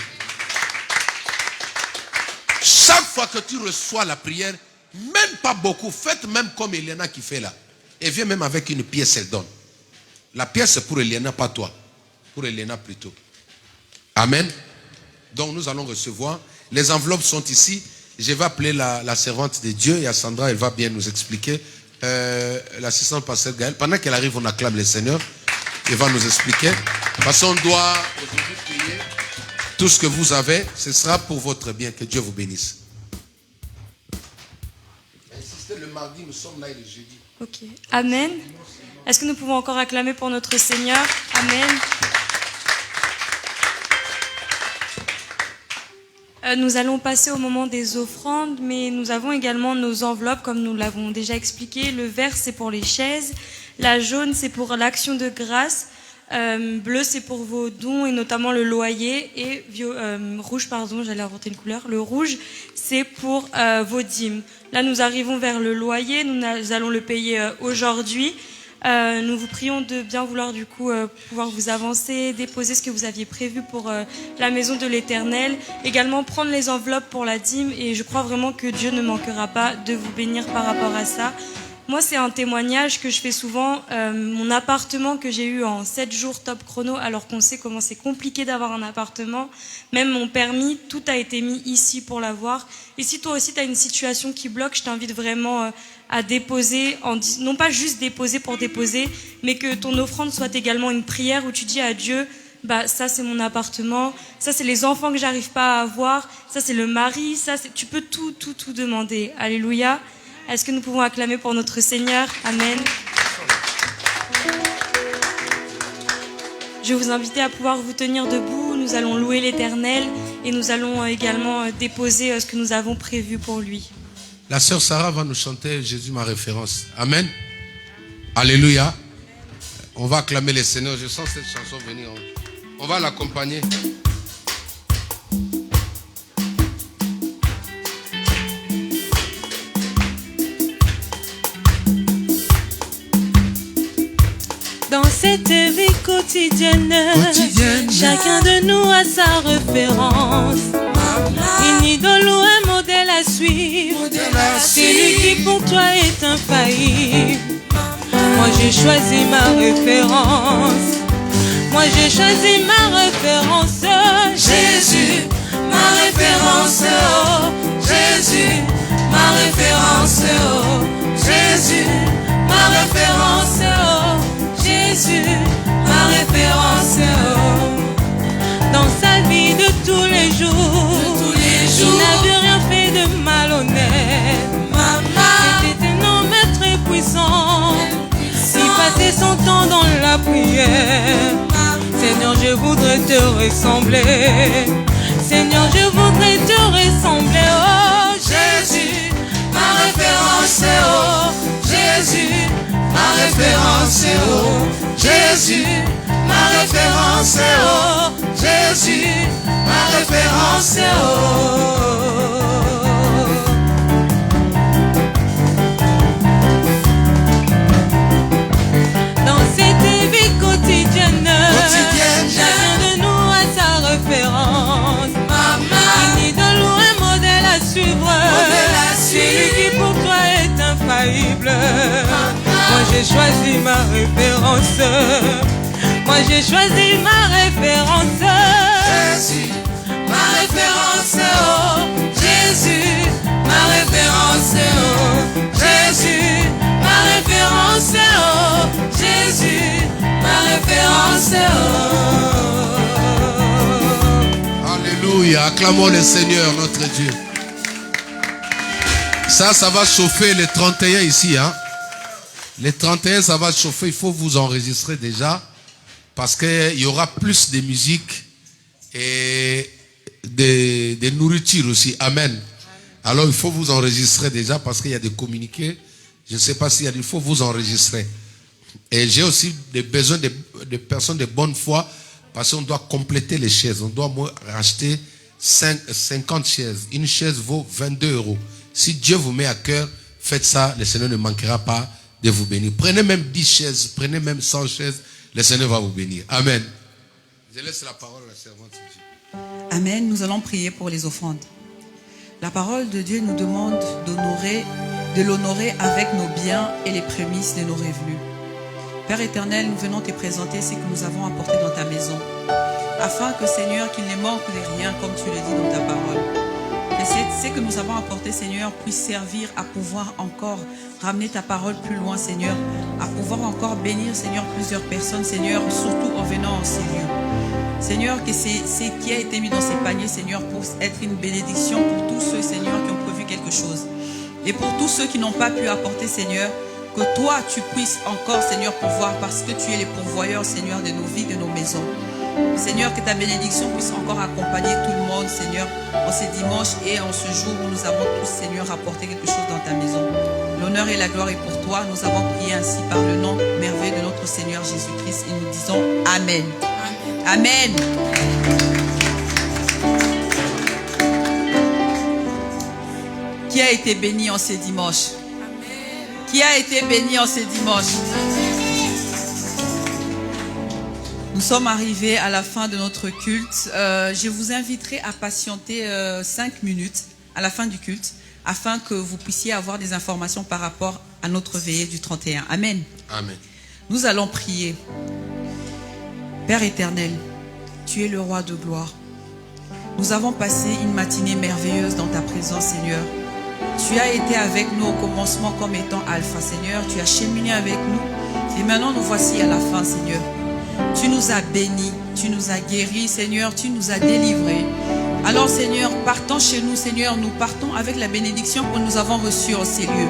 Chaque fois que tu reçois la prière, même pas beaucoup, faites même comme Eliana qui fait là. Elle vient même avec une pièce, elle donne. La pièce c'est pour Eliana, pas toi. Pour Eliana plutôt. Amen. Donc nous allons recevoir Les enveloppes sont ici. Je vais appeler la servante de Dieu et à Sandra, elle va bien nous expliquer. L'assistante pasteur Gaël, pendant qu'elle arrive, on acclame le Seigneur. Il va nous expliquer. Parce qu'on doit aujourd'hui payer tout ce que vous avez. Ce sera pour votre bien. Que Dieu vous bénisse. Insistez, le mardi, nous sommes là et le jeudi. Ok. Amen. Est-ce que nous pouvons encore acclamer pour notre Seigneur? Amen. Nous allons passer au moment des offrandes, mais nous avons également nos enveloppes, comme nous l'avons déjà expliqué. Le vert, c'est pour les chaises. La jaune, c'est pour l'action de grâce. Bleu, c'est pour vos dons, et notamment le loyer. Et rouge, pardon, j'allais inventer une couleur. Le rouge, c'est pour vos dîmes. Là, nous arrivons vers le loyer. Nous allons le payer aujourd'hui. Nous vous prions de bien vouloir du coup pouvoir vous avancer, déposer ce que vous aviez prévu pour la maison de l'Éternel, également prendre les enveloppes pour la dîme, et je crois vraiment que Dieu ne manquera pas de vous bénir par rapport à ça. Moi, c'est un témoignage que je fais souvent. Mon appartement que j'ai eu en 7 jours top chrono, alors qu'on sait comment c'est compliqué d'avoir un appartement, même mon permis, tout a été mis ici pour l'avoir. Et si toi aussi tu as une situation qui bloque, je t'invite vraiment à déposer, non pas juste déposer pour déposer, mais que ton offrande soit également une prière où tu dis à Dieu, bah ça c'est mon appartement, ça c'est les enfants que j'arrive pas à avoir, ça c'est le mari, ça c'est... Tu peux tout demander. Alléluia. Est-ce que nous pouvons acclamer pour notre Seigneur? Amen. Je vais vous inviter à pouvoir vous tenir debout. Nous allons louer l'Éternel et nous allons également déposer ce que nous avons prévu pour lui. La sœur Sarah va nous chanter Jésus ma référence. Amen. Alléluia. On va acclamer le Seigneur. Je sens cette chanson venir. On va l'accompagner. Dans cette vie quotidienne, chacun de nous a sa référence. Une idole ou un modèle à suivre. C'est lui qui pour toi est infaillible. Moi j'ai choisi ma référence. Moi j'ai choisi ma référence. Jésus, ma référence. Oh, Jésus, ma référence. Oh, Jésus, ma référence. Oh, Jésus, ma référence. Oh. Dans sa vie de tous les jours, il n'avait rien fait de malhonnête. C'était un homme très puissant, il passait son temps dans la prière. Seigneur, je voudrais te ressembler. Seigneur, je voudrais te ressembler. Oh Jésus, ma référence. Oh Jésus, ma référence. Oh Jésus, ma référence. Oh Jésus, ma référence. Oh. Dans cette vie quotidienne, chacun de nous a sa référence. Une idole ou un modèle à suivre. Celui qui pour toi est infaillible. Moi j'ai choisi ma référence. Moi j'ai choisi ma référence. Jésus, ma référence. Oh Jésus, ma référence. Oh Jésus, ma référence. Oh Jésus, ma référence. Oh. Alléluia. Acclamons le Seigneur notre Dieu. Ça va chauffer les 31 ici. Hein? Les 31, ça va chauffer. Il faut vous enregistrer déjà. Parce qu'il y aura plus de musique et de nourriture aussi. Amen. Alors il faut vous enregistrer déjà parce qu'il y a des communiqués. Je ne sais pas s'il y a, il faut vous enregistrer. Et j'ai aussi besoin de personnes de bonne foi parce qu'on doit compléter les chaises. On doit racheter 50 chaises. Une chaise vaut 22 €. Si Dieu vous met à cœur, faites ça. Le Seigneur ne manquera pas de vous bénir. Prenez même 10 chaises, prenez même 100 chaises. Le Seigneur va vous bénir. Amen. Je laisse la parole à la servante. Amen. Nous allons prier pour les offrandes. La parole de Dieu nous demande de l'honorer avec nos biens et les prémices de nos revenus. Père éternel, nous venons te présenter ce que nous avons apporté dans ta maison, afin que, Seigneur, qu'il ne manque de rien, comme tu le dis dans ta parole. Et c'est que nous avons apporté, Seigneur, puisse servir à pouvoir encore ramener ta parole plus loin, Seigneur, à pouvoir encore bénir, Seigneur, plusieurs personnes, Seigneur, surtout en venant en ces lieux. Seigneur, que c'est qui a été mis dans ces paniers, Seigneur, pour être une bénédiction pour tous ceux, Seigneur, qui ont prévu quelque chose. Et pour tous ceux qui n'ont pas pu apporter, Seigneur, que toi, tu puisses encore, Seigneur, pourvoir, parce que tu es le pourvoyeur, Seigneur, de nos vies, de nos maisons. Seigneur, que ta bénédiction puisse encore accompagner tout le monde, Seigneur, en ces dimanches et en ce jour où nous avons tous, Seigneur, apporté quelque chose dans ta maison. L'honneur et la gloire est pour toi. Nous avons prié ainsi par le nom merveilleux de notre Seigneur Jésus-Christ et nous disons Amen. Amen. Qui a été béni en ces dimanches? Qui a été béni en ces dimanches? Nous sommes arrivés à la fin de notre culte. Je vous inviterai à patienter 5 minutes à la fin du culte afin que vous puissiez avoir des informations par rapport à notre veillée du 31. Amen. Amen. Nous allons prier. Père éternel, tu es le roi de gloire. Nous avons passé une matinée merveilleuse dans ta présence, Seigneur. Tu as été avec nous au commencement comme étant Alpha, Seigneur. Tu as cheminé avec nous. Et maintenant, nous voici à la fin, Seigneur. Tu nous as bénis, tu nous as guéris, Seigneur. Tu nous as délivrés. Alors, Seigneur, partons chez nous, Seigneur. Nous partons avec la bénédiction que nous avons reçue en ces lieux.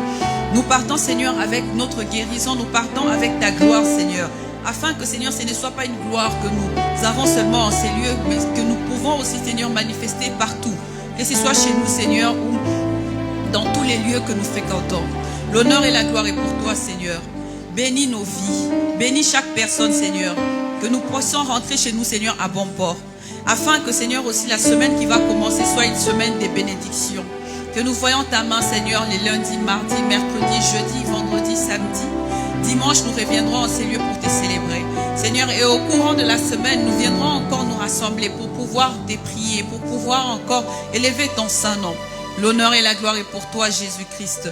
Nous partons, Seigneur, avec notre guérison. Nous partons avec ta gloire, Seigneur. Afin que, Seigneur, ce ne soit pas une gloire que nous avons seulement en ces lieux, mais que nous pouvons aussi, Seigneur, manifester partout. Que ce soit chez nous, Seigneur, ou dans tous les lieux que nous fréquentons. L'honneur et la gloire est pour toi, Seigneur. Bénis nos vies. Bénis chaque personne, Seigneur. Que nous puissions rentrer chez nous, Seigneur, à bon port. Afin que, Seigneur, aussi la semaine qui va commencer soit une semaine de bénédiction. Que nous voyons ta main, Seigneur, les lundis, mardis, mercredis, jeudi, vendredi, samedi. Dimanche, nous reviendrons en ces lieux pour te célébrer. Seigneur, et au courant de la semaine, nous viendrons encore nous rassembler pour pouvoir te prier, pour pouvoir encore élever ton saint nom. L'honneur et la gloire est pour toi, Jésus-Christ.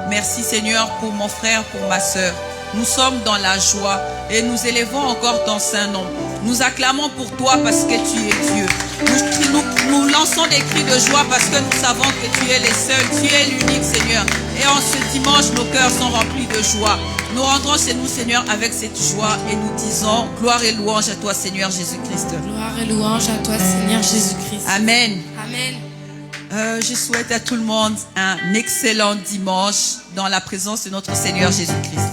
Merci, Seigneur, pour mon frère, pour ma sœur. Nous sommes dans la joie et nous élevons encore ton saint nom. Nous acclamons pour toi parce que tu es Dieu. Nous lançons des cris de joie parce que nous savons que tu es le seul, tu es l'unique, Seigneur. Et en ce dimanche, nos cœurs sont remplis de joie. Nous rentrons chez nous, Seigneur, avec cette joie et nous disons gloire et louange à toi, Seigneur Jésus-Christ. Gloire et louange à toi, Seigneur Jésus-Christ. Amen. Amen. Je souhaite à tout le monde un excellent dimanche dans la présence de notre Seigneur Jésus-Christ.